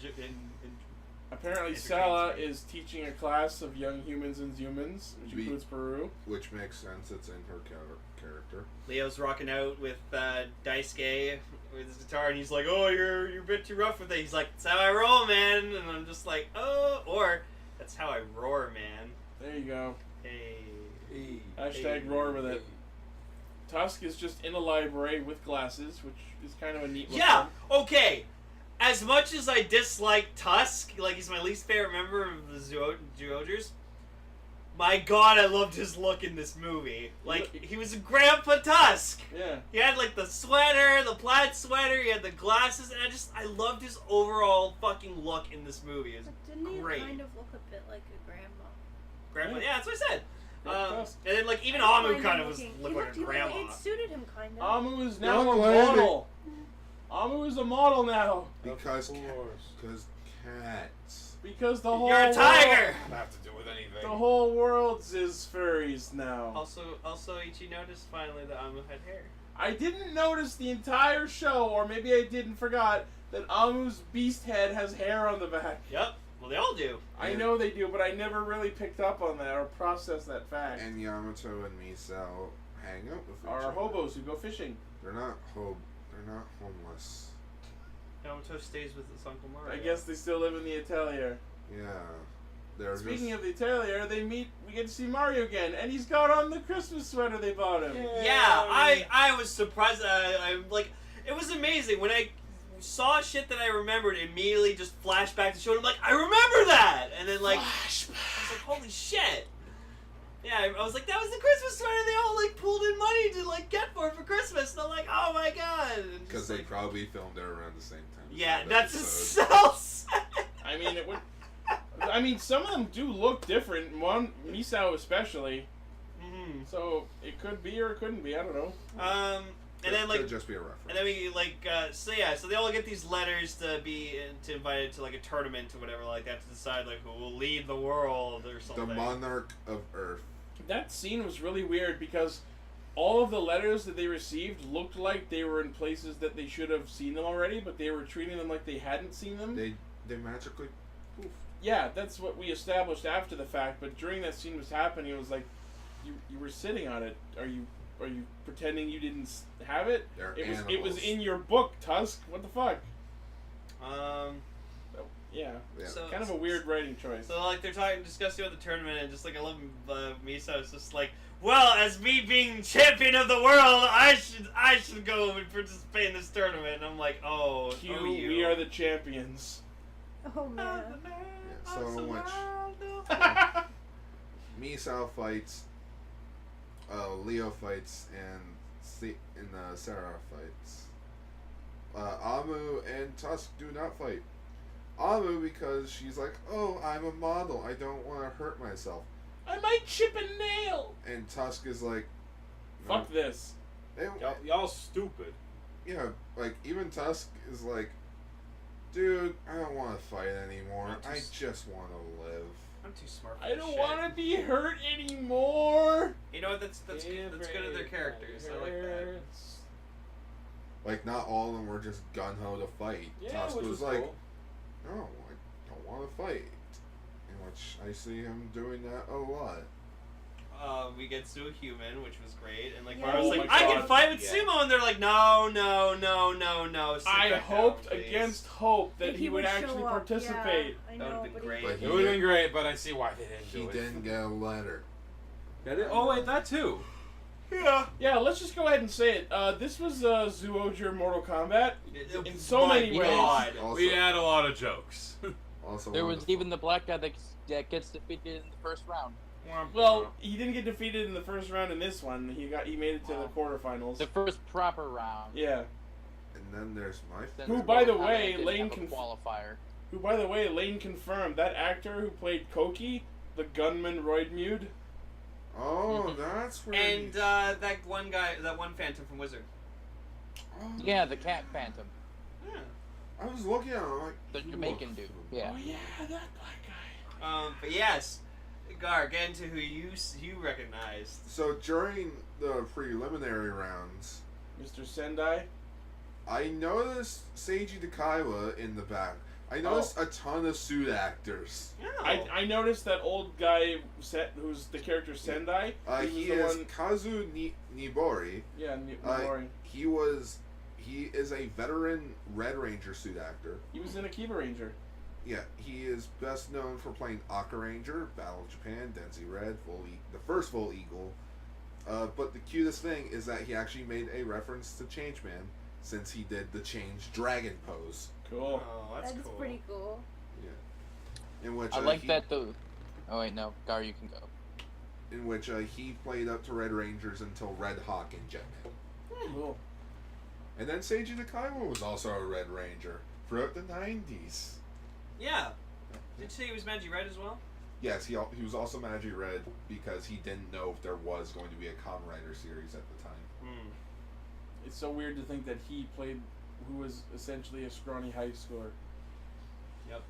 Apparently, Entertains Sala me. is teaching a class of young humans and humans, which We- includes Peru. Which makes sense, it's in her character. Leo's rocking out with Daisuke with his guitar, and he's like, "Oh, you're a bit too rough with it." He's like, "That's how I roll, man." And I'm just like, "Oh," or "That's how I roar, man." There you go. Hey. Hashtag roar with it. Tusk is just in a library with glasses, which is kind of a neat look. Yeah. Okay. As much as I dislike Tusk, like he's my least favorite member of the Zyuohgers, my god, I loved his look in this movie. Like, he was a Grandpa Tusk. Yeah. He had like the sweater, the plaid sweater, he had the glasses, and I loved his overall fucking look in this movie. It was But didn't he great. kind of look a bit like a grandma? Grandma, Yeah. yeah, that's what I said. Tusk. And then like even That's Amu kind kind of of was looking- looked like a he grandma. It suited him kind of. Amu is now Young a lady. model. Amu is a model now. Because Of course. cats. Because the whole You're a tiger. Doesn't have to do with anything. The whole world's is furries now. Also, Ichi noticed finally that Amu had hair. I didn't notice the entire show, or maybe I did and forgot, that Amu's beast head has hair on the back. Yep. Well, they all do. I know they do, but I never really picked up on that or processed that fact. And Yamato and Misao hang out with each Are other. hobos who go fishing. They're not homeless. Yamato stays with his Uncle Mario. I guess they still live in the Atelier. Yeah. They're Speaking just, of the Atelier, we get to see Mario again, and he's got on the Christmas sweater they bought him. Yeah, I was surprised. I like, it was amazing when I saw shit that I remembered. Immediately just flashed back to show. I'm like, I remember that, and then like, I was like, holy shit. Yeah, I was like, that was the Christmas sweater they all like pulled in money to like get for Christmas. And I'm like, oh my god. And because just, they like, probably filmed it around the same time. as yeah, that that's episode. so sad. I mean, it would. I mean, some of them do look different. One, Misao especially. Mhm. So it could be or it couldn't be. I don't know. And then like, Could just be a reference. and then we like, so they all get these letters to be to invited to like a tournament or whatever like that to decide like who will lead the world or the something. Monarch of Earth. That scene was really weird because all of the letters that they received looked like they were in places that they should have seen them already, but they were treating them like they hadn't seen them. They magically poof. Yeah, that's what we established after the fact. But during that scene was happening, it was like you were sitting on it. Are you pretending you didn't have it? They're It was animals. in your book, Tusk. What the fuck? Yeah, Yeah. So, kind of a weird writing choice. So like they're discussing about the tournament, and just like I love Misao. It's just like, well, as me being champion of the world, I should go and participate in this tournament. And I'm like, oh, Q, oh, you. we are the champions. Oh man. Yeah, so much. Misao fights, Leo fights, and Sarah fights. Amu and Tusk do not fight. Amu because she's like, oh, I'm a model. I don't want to hurt myself. I might chip a nail. And Tusk is like, Fuck this. And, Y'all stupid. yeah, like even Tusk is like, dude, I don't want to fight anymore. I just want to live. I'm too smart for I this don't shit. want to be hurt anymore. You know what? That's good of their characters. I like that. Hurts. Like not all of them were just gun ho to fight. Yeah, Tusk which was was like, cool. no, I don't want to fight. In which I see him doing that a lot. We get to a human, which was great, and like Yeah. Mara's Oh like, my I can God. fight with Yeah. Sumo, and they're like, no. Sit I back hoped down, please. against hope that he would show actually up. participate. Yeah, I That would've know, been but great. But It he would have been did- great, but I see why they didn't He do it. didn't get a letter. That is, oh wait, that too. Yeah. Yeah, let's just go ahead and say it. This was Zyuohger Mortal Kombat. In so My many ways. God. Also, We had a lot of jokes. also There one was of the- even the black guy that gets defeated in the first round. Well, he didn't get defeated in the first round in this one. He made it to the quarterfinals. The first proper round. Yeah. And then there's my. Then Who, the by the Mortal Kombat way, didn't Lane have a conf- qualifier. Who, by the way, Lane confirmed that actor who played Koki, the gunman Roidmude. Oh, that's where. And he's- that one guy, that one Phantom from Wizard. Oh, Yeah, the Cat Phantom. Yeah. I was looking at him I'm like. The he Jamaican looks dude, familiar. yeah. Oh yeah, that black guy. But yes, Gar, get into who you recognized. So during the preliminary rounds, Mr. Sendai. I noticed Seiji Takaiwa in the back. I noticed a ton of suit actors. Yeah. I noticed that old guy who's the character Sendai. He was the is one. Kazu Nibori. Yeah, Uh, Nibori. He is a veteran Red Ranger suit actor. He was in Akiba Ranger. Yeah, he is best known for playing Aka Ranger, Battle of Japan, Denzi Red, the first Full Eagle. But the cutest thing is that he actually made a reference to Changeman, since he did the Change Dragon pose. Cool. Oh, that's cool. pretty cool. Yeah. In which I like that though. Oh wait, no, Gar, you can go. In which he played up to Red Rangers until Red Hawk and Jetman. Cool. And then Seiji Nakaiwa was also a Red Ranger throughout the 90s. Yeah. Did you say he was Magi Red as well? Yes, he was also Magi Red because he didn't know if there was going to be a Kamen Rider series at the time. Hmm. It's so weird to think that he played who was essentially a scrawny high schooler. Yep.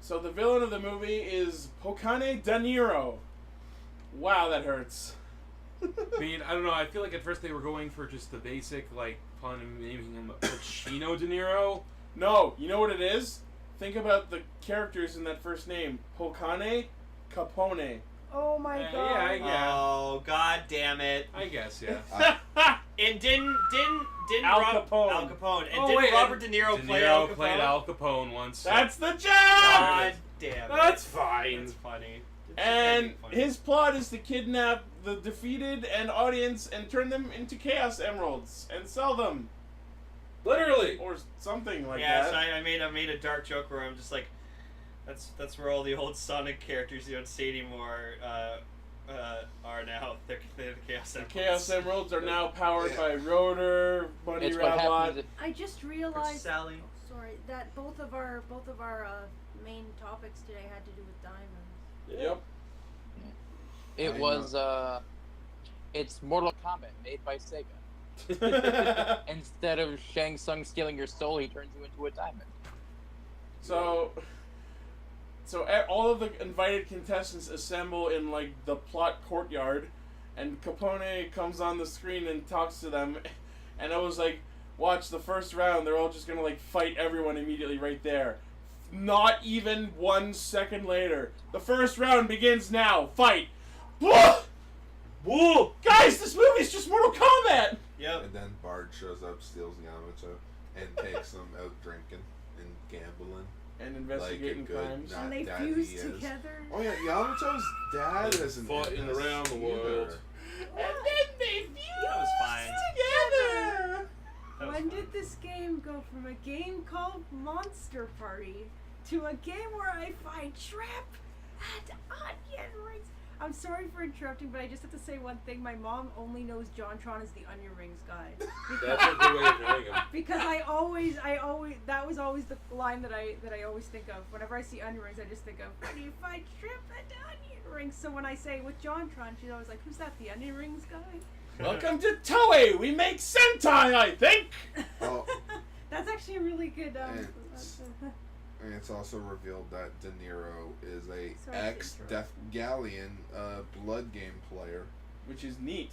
So the villain of the movie is Pokane De Niro. Wow, that hurts. I mean, I don't know. I feel like at first they were going for just the basic, like, pun and naming him Pacino De Niro. No, you know what it is? Think about the characters in that first name. Pokane, Capone. Oh my Yeah, god. yeah. Oh, god damn it. I guess, yeah. And didn't Al Capone. Capone. Al Capone. And Oh, didn't wait, Robert De Niro De play Al Niro Capone? played Al Capone once. That's the job! God damn it. That's fine. That's funny. And Funny. his plot is to kidnap the defeated and audience and turn them into Chaos Emeralds and sell them. Literally. Or something like Yeah, that. so I made a dark joke where I'm just like, that's where all the old Sonic characters you don't see anymore are now. They're the Chaos The Emeralds. Chaos Emeralds are now powered Yeah. by Rotor, Bunny It's what Rabbot. happens if I just Or realized. Sally. Sorry, that both of our main topics today had to do with diamonds. Yep. it I was it's Mortal Kombat made by Sega. Instead of Shang Tsung stealing your soul, he turns you into a diamond. So all of the invited contestants assemble in like the plot courtyard, and Capone comes on the screen and talks to them, and I was like, watch the first round, they're all just gonna like fight everyone immediately right there. Not even 1 second later. The first round begins now. Fight! Whoa! Woo! Guys, this movie's just Mortal Kombat! Yep. And then Bard shows up, steals Yamato, and takes them out drinking and gambling. And Like investigating a good crimes. Not And they daddy fuse is. together. Oh yeah, Yamato's dad They isn't fought in this around the either. world. And then they fuse That was fine. together! That was When fun. did this game go from a game called Monster Party to a game where I find trap And onion rings. I'm sorry for interrupting, but I just have to say one thing. My mom only knows JonTron as the onion rings guy. That's a good way of knowing him. Because I always, that was always the line that I always think of. Whenever I see onion rings, I just think of, how do you find shrimp and onion rings? So when I say with JonTron, she's always like, who's that, the onion rings guy? Welcome to Toei. We make Sentai, I think. Oh, That's actually a really good. and it's also revealed that De Niro is a Sorry to ex-Death Galleon blood game player. Which is neat.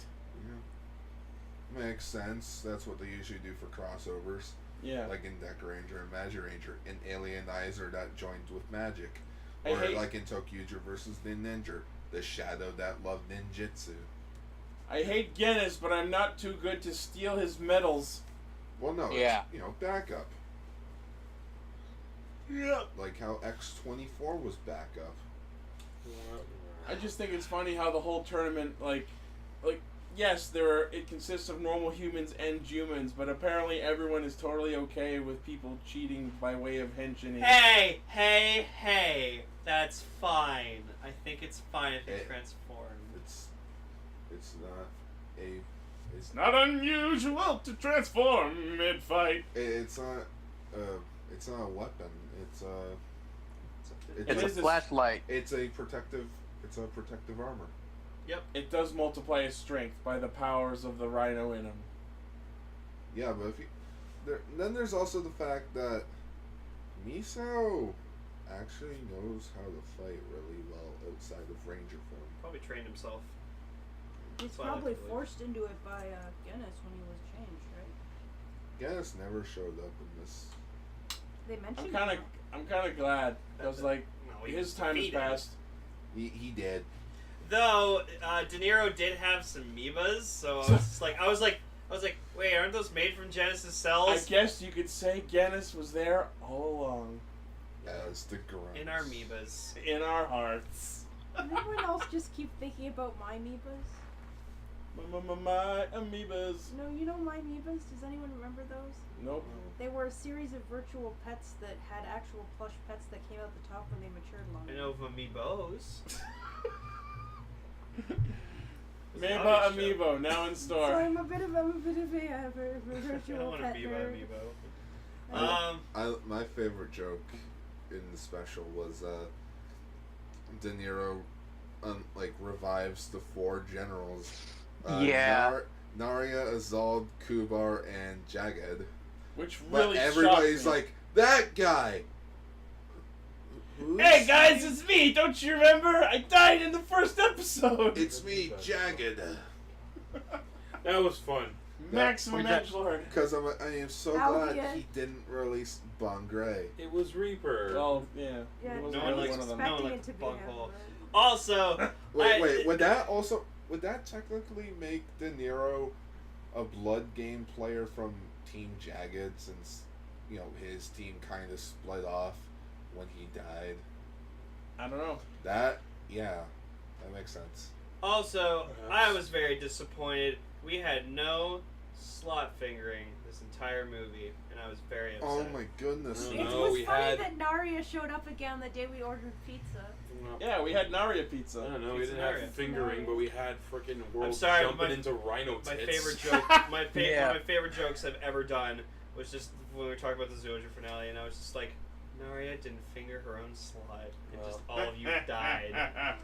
Yeah. Makes sense. That's what they usually do for crossovers. Yeah. Like in DaddyRanger and MagiRanger, an alienizer that joins with magic. I Or hate- like in Tokuger versus Ninja, the shadow that loved ninjutsu. I hate Guinness, but I'm not too good to steal his medals. Well, no, Yeah. it's, backup. Yeah. Like how X-24 was backup. I just think it's funny how the whole tournament, yes, it consists of normal humans and humans, but apparently everyone is totally okay with people cheating by way of henching. Hey! That's fine. I think it's fine if they transform. It's not a. It's not unusual to transform mid-fight. It's not. It's not a weapon. It's a. It's a What is this? flashlight. It's a protective. It's a protective armor. It does multiply his strength by the powers of the rhino in him. Yeah, but if you, then there's also the fact that Misao actually knows how to fight really well outside of Ranger form. Probably trained himself. He's That's why I probably like to forced into it by Guinness when he was changed, right? Guinness never showed up in this. They mentioned. I'm kind of glad because No, he his was time has defeated. passed. He did. Though De Niro did have some amoebas, so I was like, wait, aren't those made from Genesis cells? I guess you could say Guinness was there all along As the grunts. In our amoebas. in our hearts. Does anyone else just keep thinking about my amoebas? My amoebas. No, you know my amoebas? Does anyone remember those? Nope. They were a series of virtual pets that had actual plush pets that came out the top when they matured long I enough. know of amoebos. Meba Amiibo now in So store. I'm a bit of a I virtual want to pet be nerd. amiibo. My favorite joke in the special was De Niro revives the four generals. Yeah. Naria, Azald, Kubar, and Jagged. Which But really everybody's shocked me. like, that guy! Who's Hey guys, it's me! Don't you remember? I died in the first episode! It's me, Jagged. That was fun. Maximum Edgelord. Because I am so Howdy, glad he didn't release Bon Gray. It was Reaper. Well, yeah. Yeah, It wasn't no one really likes one of them. no one expecting likes it to be bunghole. him, Also, Wait, would that technically make De Niro a blood game player from Team Jagged since, his team kind of split off when he died? I don't know. That makes sense. Also, Perhaps. I was very disappointed. We had no slot fingering this entire movie, and I was very upset. Oh my goodness. Oh, It no, was we funny had- that Naria showed up again the day we ordered pizza. Yeah, we had Naria I pizza. don't know. We Pizza didn't have Mario. fingering, but we had freaking world sorry, jumping my- into rhino tits. My favorite joke, Yeah. one of my favorite jokes I've ever done was just when we were talking about the Zyuohger finale, and I was just like, Naria didn't finger her own slide, and just all of you died.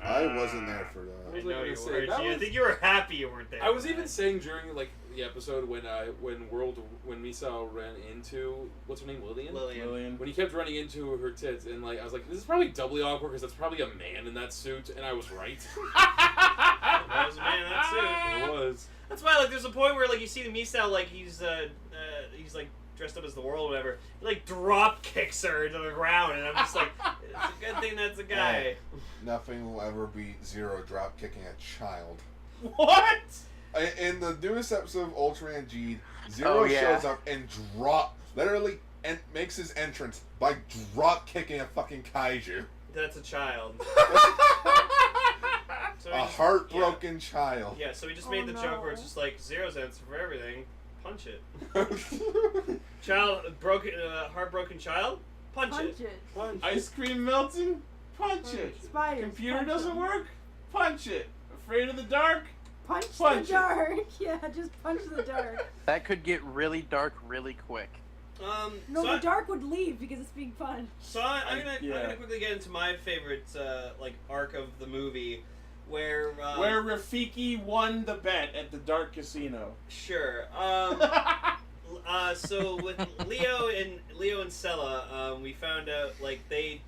I wasn't there for I that. was know gonna you say, weren't. that I was- think you were happy you weren't there. I was for even that. saying during the episode when Misao ran into what's her name, Lillian. Lillian. When he kept running into her tits, and I was like, this is probably doubly awkward because that's probably a man in that suit, and I was right. That was a man in that suit. It was. That's why, there's a point where, you see the Misao, he's dressed up as the world, or whatever. He, drop kicks her into the ground, and I'm just like, it's a good thing that's a guy. Hey. Nothing will ever beat Zero drop kicking a child. What? In the newest episode of Ultraman G, Zero shows up and literally makes his entrance by drop kicking a fucking kaiju. That's a child. So A heartbroken child. Yeah, so we just Oh, made the joke where it's no. just like, Zero's answer for everything, punch it. Heartbroken child, punch Punch it. it. Punch. Ice cream melting? Punch it. Spiders. Computer punch doesn't 'em. work? Punch it. Afraid of the dark? Punch Punch the it. dark. Yeah, just punch the dark. That could get really dark really quick. No, so the dark would leave because it's being punched. So I'm gonna Yeah. quickly get into my favorite like arc of the movie, where Rafiki won the bet at the dark casino. sure. So with Leo and Sella, we found out like they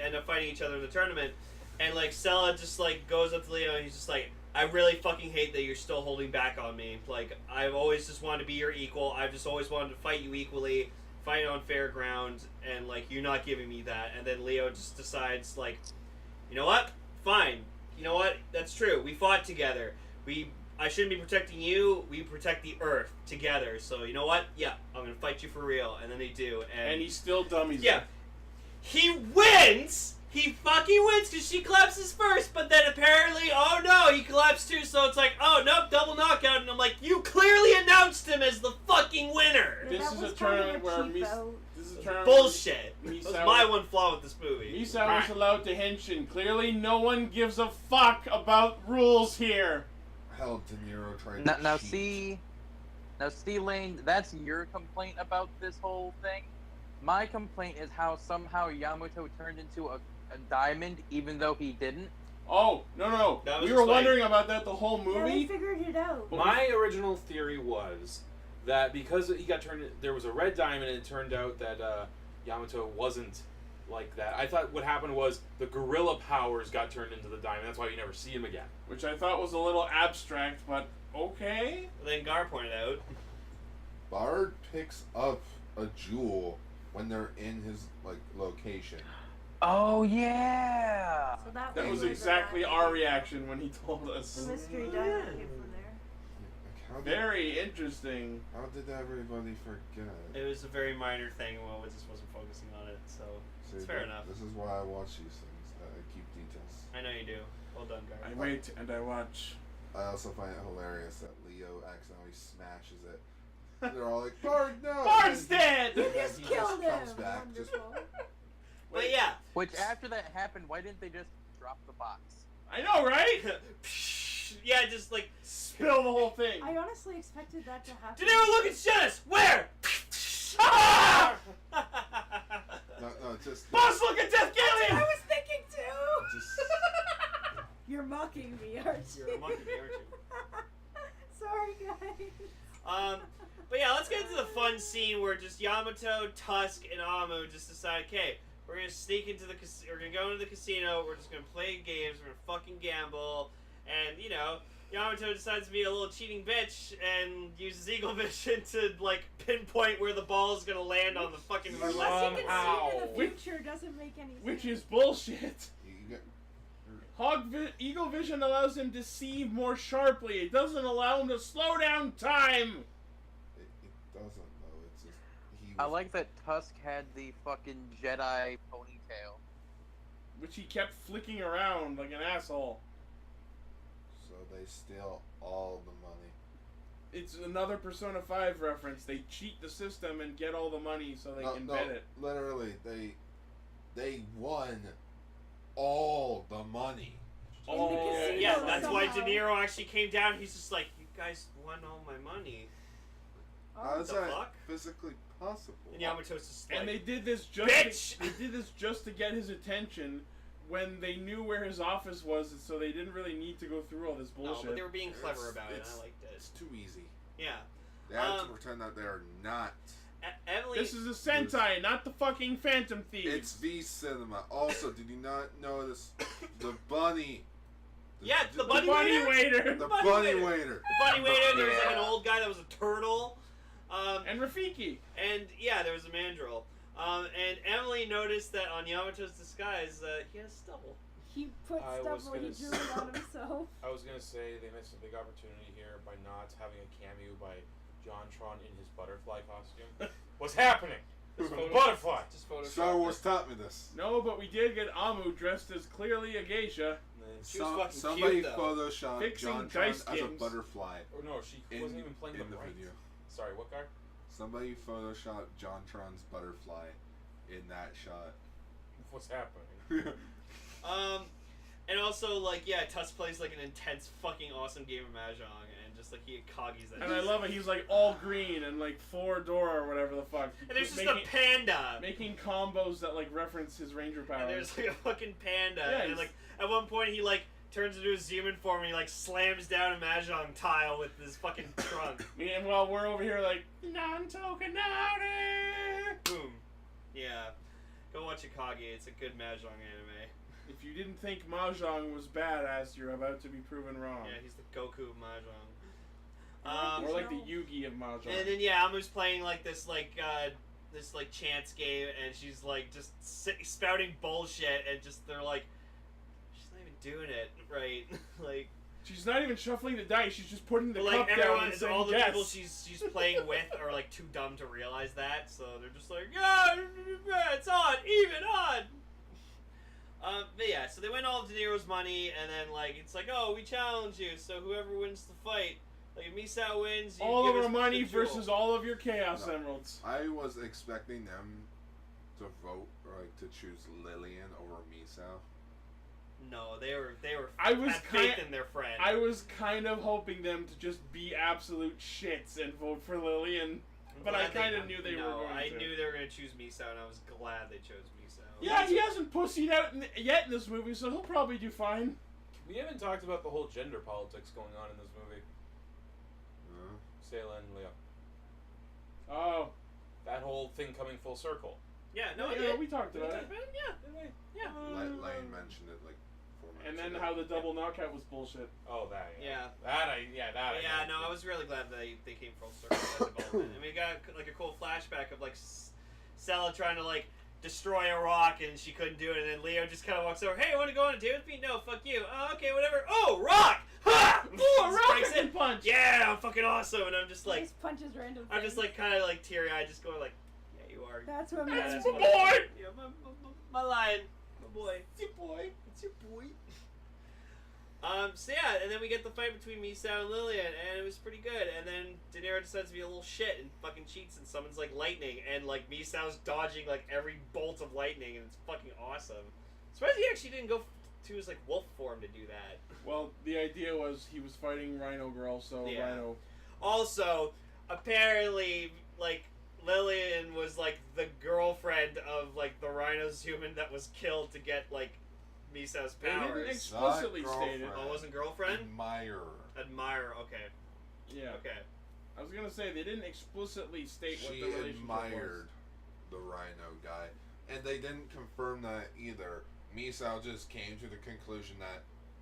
end up fighting each other in the tournament, and like Sella just like goes up to Leo and he's just like, I really fucking hate that you're still holding back on me. Like, I've always just wanted to be your equal. I've just always wanted to fight you equally, fight on fair ground, and, like, you're not giving me that. And then Leo just decides, like, you know what? Fine. You know what? That's true. We fought together. I shouldn't be protecting you. We protect the Earth together. So, you know what? Yeah, I'm going to fight you for real. And then they do. And he still dummies Yeah. it. He wins! He fucking wins because she collapses first, but then apparently, oh no, he collapsed too, so it's like, oh nope, double knockout, and I'm like, you clearly announced him as the fucking winner! Yeah, This that is was a kind of tournament where cheap Mis- out. This is a tournament Bullshit! That was Misao- my one flaw with this movie. Misao was allowed to henshin. Clearly no one gives a fuck about rules here. Hell, De Niro tried Now, to now cheat. see, Lane, that's your complaint about this whole thing. My complaint is how somehow Yamato turned into a diamond, even though he didn't. Oh, no. That was We were explained. wondering about that the whole Yeah, they movie. figured it out. My original theory was that because he got turned, there was a red diamond, and it turned out that Yamato wasn't like that. I thought what happened was the gorilla powers got turned into the diamond. That's why you never see him again. Which I thought was a little abstract, but okay. Then Gar pointed out, Bard picks up a jewel when they're in his like location. Oh yeah. So that That was where exactly the our reaction when he told The us. mystery diamond came from there. Like, how did, Very interesting. how did everybody forget? it was a very minor thing, well, we just wasn't focusing on it, so See, it's fair enough. This is why I watch these things. I keep details. I know you do. Well done, Gar. I wait and I watch. I also find it hilarious that Leo accidentally smashes it. They're all like, Bard, no! Bard's And dead! then You just he killed comes him! back, just Wonderful. But yeah. Which after that happened, why didn't they just drop the box? I know, right? Yeah, just like, Spill the whole thing. I honestly expected that to happen. did everyone look at Janice? Where? No, just... Boss, look at Death I Galleon! was thinking too! just You're mocking me, aren't you? You're a monkey, aren't you? Sorry, guys. But yeah, let's get into the fun scene where just Yamato, Tusk, and Amu just decide, okay, we're gonna sneak into we're gonna go into the casino, we're just gonna play games, we're gonna fucking gamble, and you know, Yamato decides to be a little cheating bitch and uses Eagle Vision to like pinpoint where the ball is gonna land on the fucking roulette. Unless you can see in the Which- future, doesn't make any sense. Which is bullshit. you get... Eagle Vision allows him to see more sharply. It doesn't allow him to slow down time. It doesn't, though. It's just... He I was- like that Tusk had the fucking Jedi ponytail. Which he kept flicking around like an asshole. So they steal all the money. It's another Persona 5 reference. They cheat the system and get all the money so they can bet it. Literally, they won all the money. Oh, casino. Yeah, that's why De Somehow. Niro actually came down. He's just like, you guys won all my money. How is the that fuck? physically possible? And Yamato's just like, And they did this just Bitch! they did this just to get his attention when they knew where his office was, so they didn't really need to go through all this no, bullshit. but they were being clever about it, and It's- I liked it. It's too easy. Yeah. They have to Um, pretend that they are not. Emily... This is a Sentai, not the fucking Phantom Thieves. It's V Cinema. Also, did you not notice the bunny? Yeah, the the bunny bunny waiter? waiter. The bunny bunny waiter. waiter. The bunny waiter, there was like an Yeah. old guy that was a turtle. And Rafiki. And yeah, there was a mandrill. And Emily noticed that on Yamato's disguise, he had a stubble. He put I was stuff where he gonna drew it on himself. I was gonna say they missed a big opportunity here by not having a cameo by JonTron in his butterfly costume. What's happening? There's a butterfly. Just Photoshop. Star Wars taught me this. No, but we did get Amu dressed as clearly a geisha. She was fucking Somebody cute, though. photoshopped Fixing John dice as a games. butterfly Oh no, she in, wasn't even playing in the the right. video. Sorry, what guy? Somebody photoshopped JonTron's butterfly in that shot. what's happening. And also, like, yeah, Tusk plays, like, an intense, fucking awesome game of Mahjong, and just, like, he Kagi's that. And I love it. He's, like, all green and, like, 4-door or whatever the fuck. And there's just a panda! Making combos that, like, reference his ranger powers. And there's, like, a fucking panda. Yeah, and, like, at one point, he, like, turns into his human form, and he, like, slams down a Mahjong tile with his fucking trunk. Meanwhile, we're over here, like, non-tokenautic! Boom. Yeah. Go watch Akagi. It's a good Mahjong anime. If you didn't think Mahjong was badass, you're about to be proven wrong. Yeah, he's the Goku of Mahjong. More like the Yugi of Mahjong. And then yeah, Amu's playing like this chance game, and she's like just spouting bullshit, and just they're like, she's not even doing it right, like. She's not even shuffling the dice. She's just putting the like cup down everyone, and saying all the yes. people she's playing with are like too dumb to realize that, so they're just like, yeah, it's on, even on. But yeah, so they win all of De Niro's money, and then like it's like, oh, we challenge you, so whoever wins the fight, like if Misao wins, you all give of us our money the jewel. versus all of your Chaos Emeralds. I was expecting them to vote, or like to choose Lillian over Misao. No, they were. I was had faith in their friend. I was kind of hoping them to just be absolute shits and vote for Lillian, but I kind of knew they were going to. I knew they were going to choose Misao, and I was glad they chose Misao. Yeah, he hasn't pussied out yet in this movie, so he'll probably do fine. We haven't talked about the whole gender politics going on in this movie. Sayla and Leo. Oh. That whole thing coming full circle. Yeah, no, yeah, we talked about it. Yeah. Lane mentioned it like 4 minutes And then ago. how the double knockout was bullshit. Oh, that, Yeah. I was really glad they came full circle with that development. And we got like a cool flashback of like Sella trying to like destroy a rock, and she couldn't do it, and then Leo just kind of walks over, hey, want to go on a date with me? No, fuck you. Oh, okay, whatever. Oh, rock! Ha! Ooh, a rock Breaks can punch! Yeah, I'm fucking awesome, and I'm just He like, just punches random I'm just things. like kind of like teary-eyed, just going like, yeah, you are. That's what Yeah, That's makes my me. boy! Yeah, my lion, my boy. It's your boy. It's your boy. So yeah, and then we get the fight between Misao and Lillian, and it was pretty good. And then De Niro decides to be a little shit and fucking cheats and summons like lightning, and like Misao's dodging like every bolt of lightning, and it's fucking awesome. Surprised he actually didn't go to his like wolf form to do that. Well, the idea was he was fighting Rhino Girl, so Yeah. Rhino. Also, apparently, like Lillian was like the girlfriend of like the Rhino's human that was killed to get like Misao's They didn't powers. explicitly Not state it. girlfriend. Oh, it wasn't girlfriend? Admirer. Admire, okay. Yeah. Okay. I was gonna say they didn't explicitly state what She the relationship admired the Rhino guy, and they didn't confirm that either. Misao just came to the conclusion that,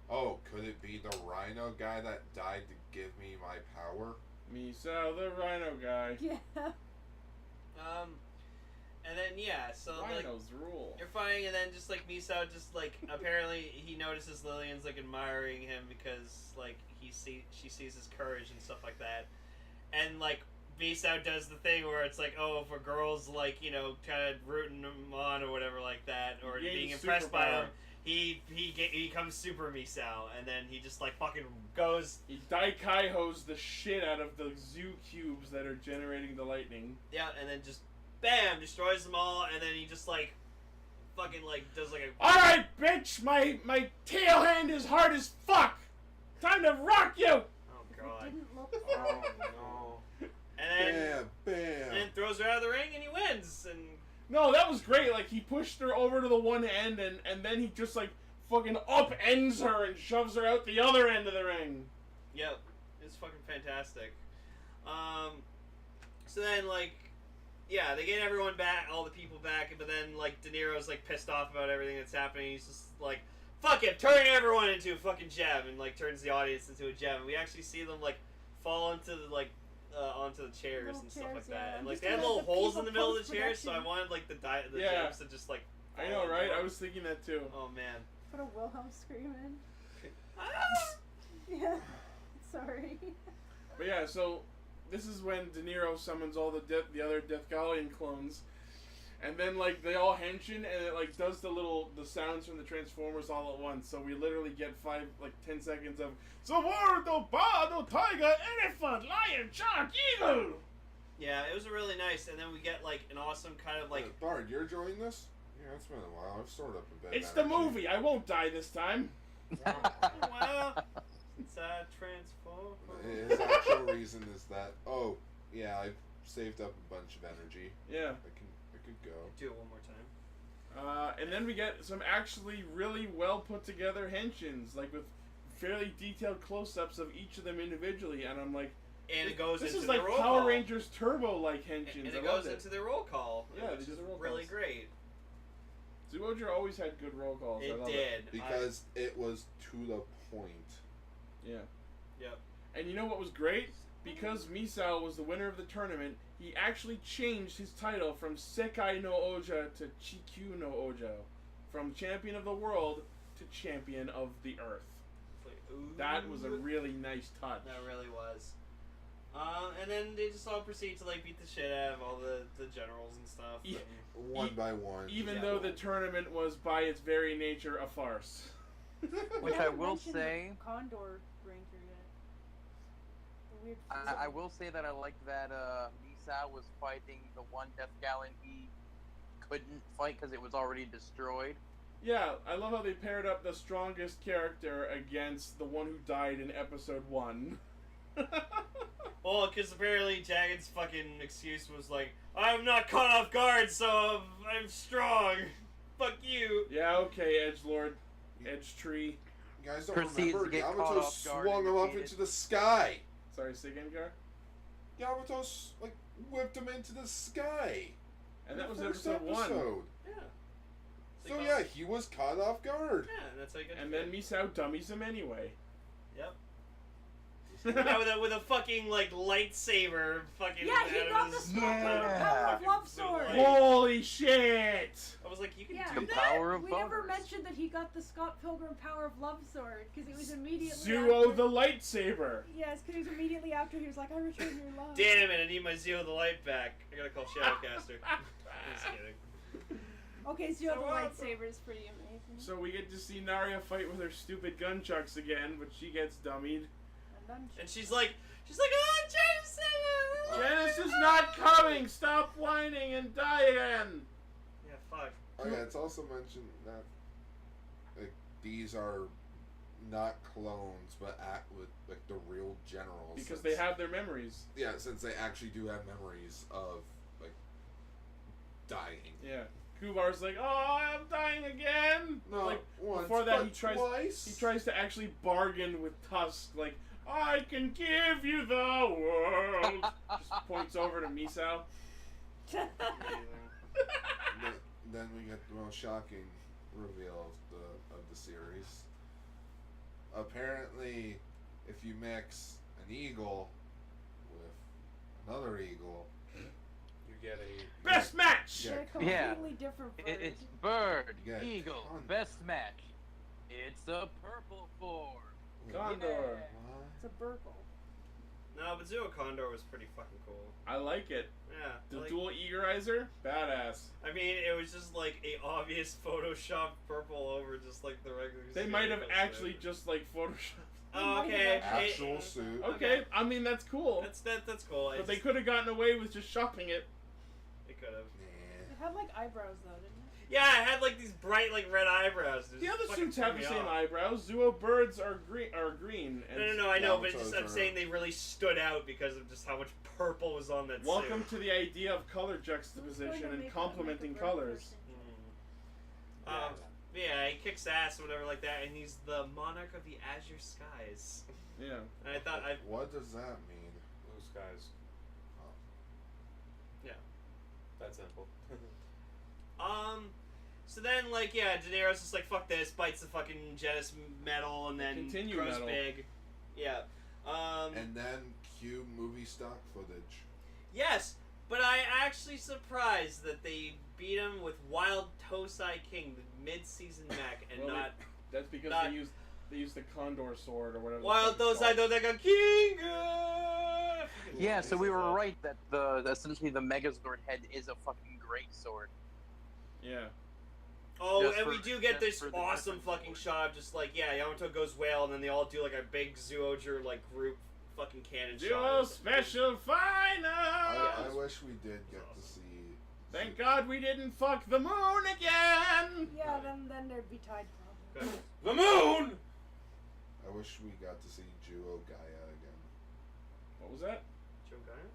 oh, could it be the Rhino guy that died to give me my power? was. Misao, the Rhino guy. Yeah. And then yeah, so like Rhinos rule. you're fighting, and then just like Misao, just like apparently he notices Lillian's like admiring him because like she sees his courage and stuff like that, and like Misao does the thing where it's like, oh, if a girl's like, you know, kind of rooting him on or whatever like that, or Gains being impressed by superpower. him, he becomes Super Misao, and then he just like fucking goes, He Daikaiho's the shit out of the zoo cubes that are generating the lightning. yeah, and then just bam, destroys them all, and then he just like fucking like does like a Alright, bitch! My tail hand is hard as fuck! Time to rock you! oh It god, didn't look. Oh, no. and then Bam! and then throws her out of the ring, and he wins, and No, that was great. Like, he pushed her over to the one end, and then he just, like, fucking upends her and shoves her out the other end of the ring. yep, it's fucking fantastic. So then like, yeah, they get everyone back, all the people back, but then like De Niro's like pissed off about everything that's happening. He's just like, fuck it, turn everyone into a fucking gem, and like turns the audience into a gem. And we actually see them like fall into the like onto the chairs Little and stuff chairs, like yeah. that. And I'm like just they had gonna little let the holes in people the middle of the chairs, so I post-production. wanted like the Yeah. gems to just like. I fall know, into right? them. I was thinking that too. Oh man. Put a Wilhelm scream in. Ah! Yeah. Sorry. But yeah, so this is when De Niro summons all the other Death Galleon clones. And then, like, they all henshin, and it, like, does the sounds from the Transformers all at once. So we literally get 10 seconds of Zawardo, Bado, Tiger, Elephant, Lion, Shark, Eagle! Yeah, it was really nice, and then we get like an awesome kind of like Bard, you're enjoying this? Yeah, it's been a while. I've stored up a bit. It's the movie. I won't die this time. Well, since I transform. His actual reason is that, oh, yeah, I've saved up a bunch of energy. Yeah. I could go. Do it one more time. And then we get some actually really well put together henshins, like with fairly detailed close-ups of each of them individually, and I'm like, And it goes this into is the like roll Power call. Rangers Turbo like henshins. And I it loved goes into the roll call. Yeah, which they do is the roll really calls. great. Zyuohger always had good roll calls. I It love did. Because it was to the point. Yeah. Yep. And you know what was great? Because Misao was the winner of the tournament, he actually changed his title from Sekai no Oja to Chikyu no Oja. From Champion of the World to Champion of the Earth. It's like, ooh. That was a really nice touch. That really was. And then they just all proceed to like beat the shit out of all the generals and stuff. Yeah. and- One by one. Even Yeah. though the tournament was by its very nature a farce. Which We I haven't will mentioned the say, Condor Ranger yet. The weird. I will say that I like that Misao was fighting the one Death Gallon he couldn't fight because it was already destroyed. Yeah, I love how they paired up the strongest character against the one who died in episode 1. Well, because apparently Jagged's fucking excuse was like, I'm not caught off guard, so I'm strong. Fuck you. Yeah, okay, Edgelord. Edge Tree. You guys don't Proceeds remember? to get caught Yamato off guard swung and him up defeated. into the sky. Sorry, say again, Gar? Yamato whipped him into the sky. And that In was the first episode 1. episode. Yeah. So yeah, he was caught off guard. Yeah, and that's how you get And then Misao dummies him anyway. Yep. Yeah, with a fucking like lightsaber fucking Yeah, he out got of the his Scott Power of Love Sword. Like- Holy shit! I was like, you can Yeah, do The that? power of we never boners. mentioned that he got the Scott Pilgrim Power of Love Sword because it was immediately. Zuo after, the lightsaber. Yes, because it was immediately after he was like, "I return your love." Damn it! I need my Zeo the Light back. I gotta call Shadowcaster. Just kidding. Okay, Zuo So the what? lightsaber is pretty amazing. So we get to see Narya fight with her stupid gunchucks again, but she gets dummied. And she's like, oh, Jason! Janice is not coming! Stop whining and die again! Yeah, fuck. Oh yeah, it's also mentioned that like these are not clones, but act with like the real generals. Because since- they have their memories. Yeah, since they actually do have memories of like dying. Yeah. Kubar's like, oh, I'm dying again! No, like, once, before that but he tries twice. he tries to actually bargain with Tusk, like, I can give you the world! Just points over to Misao. Then we get the most shocking reveal of the series. Apparently, if you mix an eagle with another eagle, You get a Best match! Yeah. They're completely different birds. It's bird, Yeah, eagle, con- best match. It's a purple form. Condor. What? It's a burgle. No, but Zero Condor was pretty fucking cool. I like it. Yeah. The like- dual eagerizer? Badass. I mean, it was just like a obvious Photoshop purple over just like the regular. They suit, might have but actually like- just like photoshopped. Oh, okay. Actual suit. Okay, I mean that's cool. That's cool. But they could have gotten away with just shopping it. They could have. It Nah. had like eyebrows though, didn't it? Yeah, it had like these bright like red eyebrows. It The other fucking suits have threw the me same off. eyebrows. Zuo birds are green. And No, I know, but it's Yamato's just, I'm are- saying they really stood out because of just how much purple was on that welcome suit. to the idea of color Who's going juxtaposition to and make complementing a bird colors. person? Mm. Yeah, he kicks ass or whatever like that, and he's the monarch of the azure skies. Yeah. And I thought I What does that mean? blue skies. Oh. yeah. That simple. So then, like, yeah, De Niro's just like, fuck this, bites the fucking Genis metal, and then Continue grows metal. big. Yeah. And then cue movie stock footage. Yes, but I actually surprised that they beat him with Wild Tosai King, the mid-season mech, and Well, not That's because Not- they used the condor sword or whatever. the Wild fuck it's Tosai called. Dodeka King! Yeah, so we were right that essentially the Megazord head is a fucking great sword. Yeah. Oh, Just and for- we do get just this for the awesome different fucking sword. shot of just like, yeah, Yamato goes whale, and then they all do like a big Zyuohger like group fucking cannon Duo shot. special final! I wish we did get to see. Thank God we didn't fuck the moon again! Yeah, then there'd be tide problems. The moon! I wish we got to see Zyuohger again. What was that? Joe Gunner?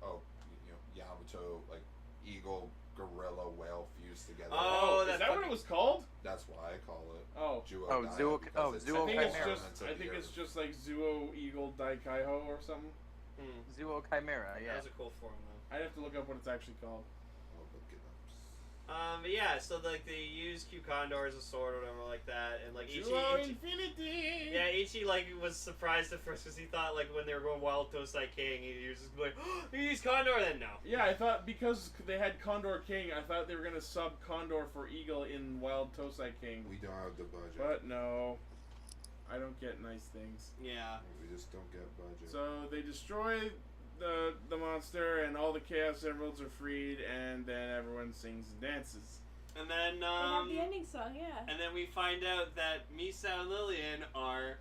Oh, Yamato, like eagle, gorilla, whale fused together. Oh, is that what it was called? That's why I call it Oh. Zyuohger. I think it's just like Zuo Eagle Daikaiho or something. Zuo Chimera, yeah. That was a cool form, though. I'd have to look up what it's actually called. I'll look it up. But yeah, so like they use Q Condor as a sword or whatever like that, and like Zuo Ichi Infinity! yeah, Ichi like was surprised at first because he thought like when they were going Wild Tosai King, he was just like, oh, they use Condor, then no. Yeah, I thought because they had Condor King, I thought they were gonna sub Condor for Eagle in Wild Tosai King. We don't have the budget. But no, I don't get nice things. Yeah. We just don't get budget. So they destroy the monster, and all the Chaos Emeralds are freed, and then everyone sings and dances. And then They have the ending song, yeah. and then we find out that Misao and Lillian are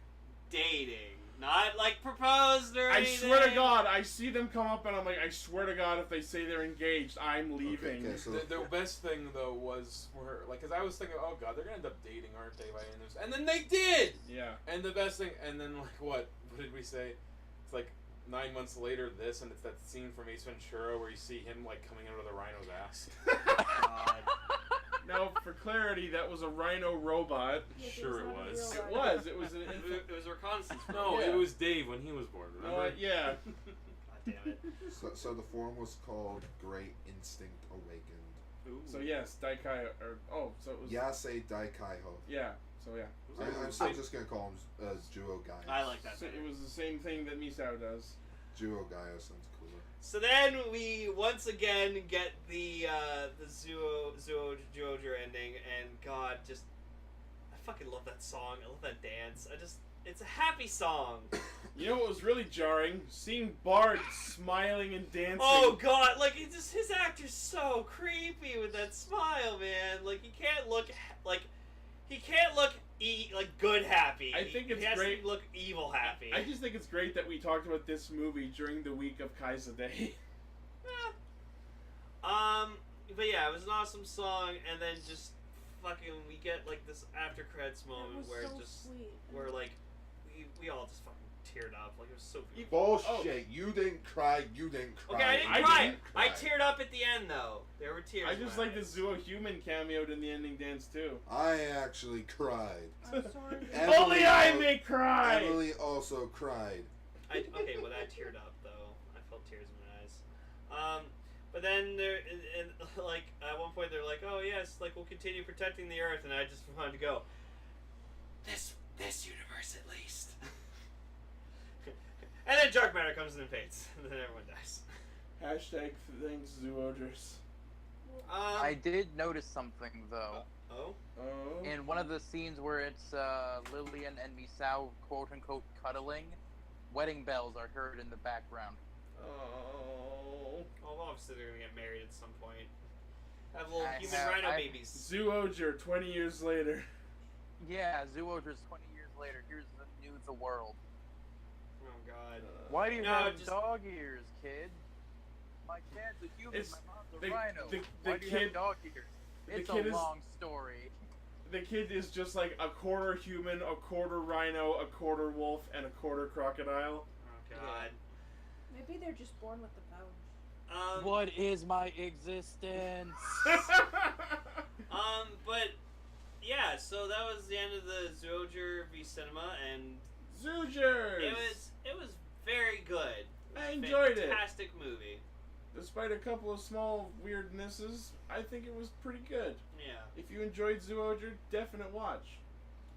dating. Not like proposed or I anything. swear to God, I see them come up, and I'm like, I swear to God, if they say they're engaged, I'm leaving. Okay, so The best thing though was for like, cause I was thinking, oh god, they're gonna end up dating, aren't they? By the end of this, and then they did. Yeah. And the best thing, and then like what did we say? It's like 9 months later, this, and it's that scene from Ace Ventura where you see him like coming out of the rhino's ass. God. Now, for clarity, that was a rhino robot. Yeah, Sure it not a was. real It rhino. was. It was an It was a reconnaissance. No, Yeah. it was Dave when he was born. Remember? yeah. God damn it. so the form was called Great Instinct Awakened. Ooh. So yes, Daikai, so it was. Yasei Daikaiho. Yeah. So yeah. I'm still just gonna call him Zyuohger. I like that So better. it was the same thing that Misao does. Zyuohger sounds cooler. So then we once again get the Zyuohger ending, and God, just I fucking love that song. I love that dance. It's a happy song. You know what was really jarring? Seeing Bard smiling and dancing. Oh God, like his actor's so creepy with that smile, man. Like he can't look good happy. I think it's he has great. to look evil happy. I just think it's great that we talked about this movie during the week of Kaisa Day. But yeah, it was an awesome song, and then just fucking we get like this after credits That moment was where so just sweet. where like we all just fucking teared up. Like it was so beautiful. Bullshit! You didn't cry. You didn't cry. Okay, I didn't I cry. didn't I teared up at the end though. There were tears. I in just my like the eyes. Zuo Human cameoed in the ending dance too. I actually cried. I'm sorry. Emily Only I al- may cry. Emily also cried. Okay, well I teared up though. I felt tears in my eyes. But then there, and like at one point they're like, "Oh yes, like we'll continue protecting the Earth," and I just wanted to go, "This universe at least." And then Dark Matter comes in and fades, and then everyone dies. Hashtag thanks Zoogers. I did notice something though. Oh. Oh. In one of the scenes where it's Lillian and Misao quote unquote cuddling, wedding bells are heard in the background. Oh. Well, obviously they're gonna get married at some point. Have little I human have- rhino I- babies. Zyuohger 20 years later. Yeah, Zyuohger's 20 years later. Here's the world. Oh God. Why do you No, have just- dog ears, kid? My dad's a human, It's- my mom's a the- rhino. the Why do you kid- have dog ears? It's kid a is- long story. The kid is just like a quarter human, a quarter rhino, a quarter wolf, and a quarter crocodile. Oh God. Maybe they're just born with the powers. What is my existence? But yeah, so that was the end of the Zyuohger v Cinema, and Zoogers! it was very good. I enjoyed it. Fantastic movie. Despite a couple of small weirdnesses, I think it was pretty good. Yeah. If you enjoyed Zyuohger, definite watch.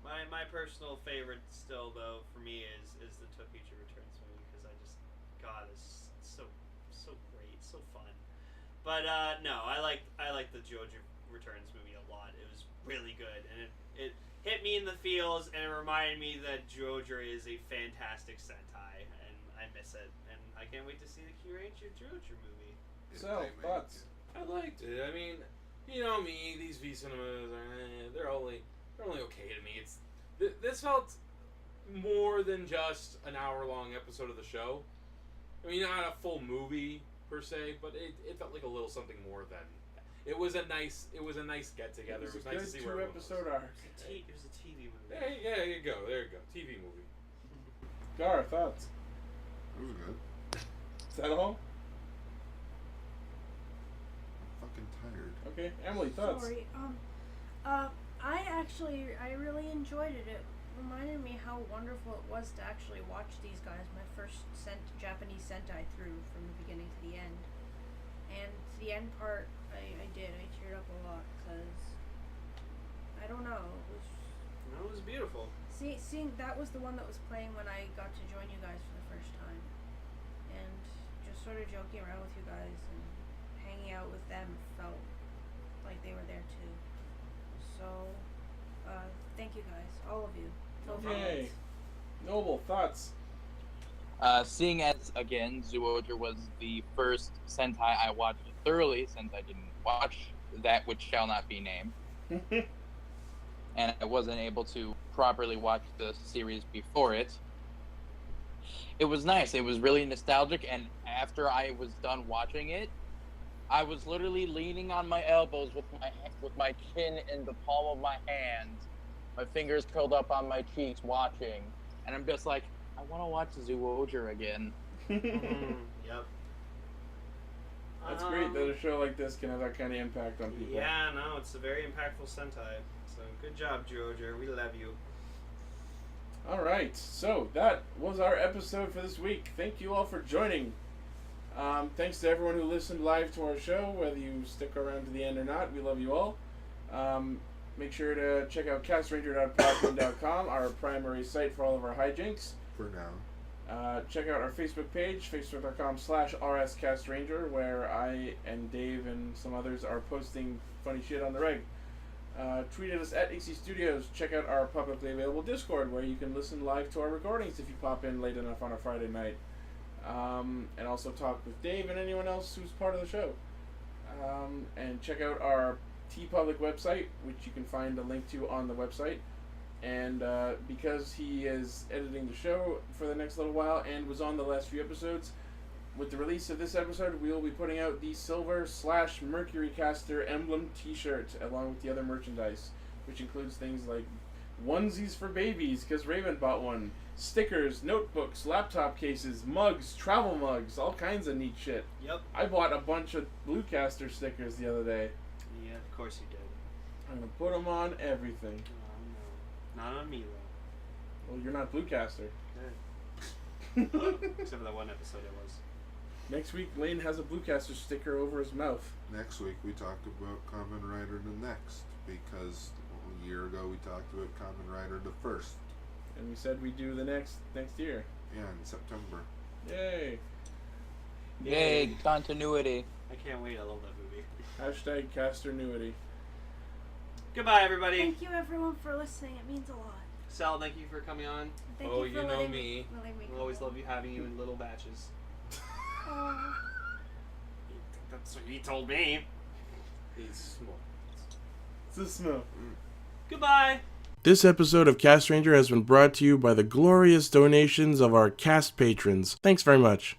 My personal favorite still though for me is the Tokusatsu Returns movie because I just God it's so great, so fun. But no, I like the Zyuohger Returns movie a lot. It was really good, and it hit me in the feels, and it reminded me that Zyuohger is a fantastic Sentai, and I miss it, and I can't wait to see the Kyuranger Zyuohger movie. So, thoughts? I liked it. I mean, you know me, these V cinemas are they're only okay to me. This felt more than just an hour-long episode of the show. I mean, not a full movie per se, but it felt like a little something more than that. it was a nice get together. It was nice to see where everyone was. 2-episode arc. It was a TV movie. Hey, yeah, there you go. TV movie. Gar, thoughts? It was good. Is that all? I'm fucking tired. Okay, Emily, thoughts? Sorry. I really enjoyed it. It reminded me how wonderful it was to actually watch these guys. My first Japanese Sentai through from the beginning to the end. And the end part, I teared up a lot because I don't know. No, it was beautiful. Seeing that was the one that was playing when I got to join you guys for the first time, and just sort of joking around with you guys and hanging out with them felt like they were there too. So, thank you guys, all of you. Yay. Noble, thoughts? Seeing as, again, Zyuohger was the first Sentai I watched thoroughly, since I didn't watch that which shall not be named, and I wasn't able to properly watch the series before it, it was nice. It was really nostalgic, and after I was done watching it, I was literally leaning on my elbows with my chin in the palm of my hand, my fingers curled up on my cheeks watching, and I'm just like, I want to watch Zyuohger again. Yep. That's great that a show like this can have that kind of impact on people. Yeah, no, it's a very impactful Sentai. So good job, Zyuohger. We love you. Alright, so that was our episode for this week. Thank you all for joining. Thanks to everyone who listened live to our show, whether you stick around to the end or not. We love you all. Make sure to check out castranger.podbean.com, our primary site for all of our hijinks. For now. Check out our Facebook page, facebook.com/rscastranger, where I and Dave and some others are posting funny shit on the reg. Tweet at us at Ixie Studios. Check out our publicly available Discord, where you can listen live to our recordings if you pop in late enough on a Friday night. And also talk with Dave and anyone else who's part of the show. And check out our TeePublic website, which you can find a link to on the website. And because he is editing the show for the next little while and was on the last few episodes, with the release of this episode, we will be putting out the Silver/Mercury Caster emblem t-shirt along with the other merchandise, which includes things like onesies for babies, because Raven bought one, stickers, notebooks, laptop cases, mugs, travel mugs, all kinds of neat shit. Yep. I bought a bunch of Bluecaster stickers the other day. Yeah, of course you did. I'm going to put them on everything. Oh, no. Not on me, though. Well, you're not Bluecaster. Except for that one episode it was. Next week, Lane has a Bluecaster sticker over his mouth. Next week we talked about Kamen Rider the Next, because a year ago we talked about Kamen Rider the First. And we said we'd do the next year. Yeah, in September. Yay! Yay, continuity. I can't wait. I love that movie. #Casternuity. Goodbye, everybody. Thank you everyone for listening. It means a lot. Sal, thank you for coming on. Thank Oh, you for you know letting me. letting me We'll come always on. love you having you in little batches. Aw. That's what he told me. He's small. It's a smell. Goodbye. This episode of Castranger has been brought to you by the glorious donations of our cast patrons. Thanks very much.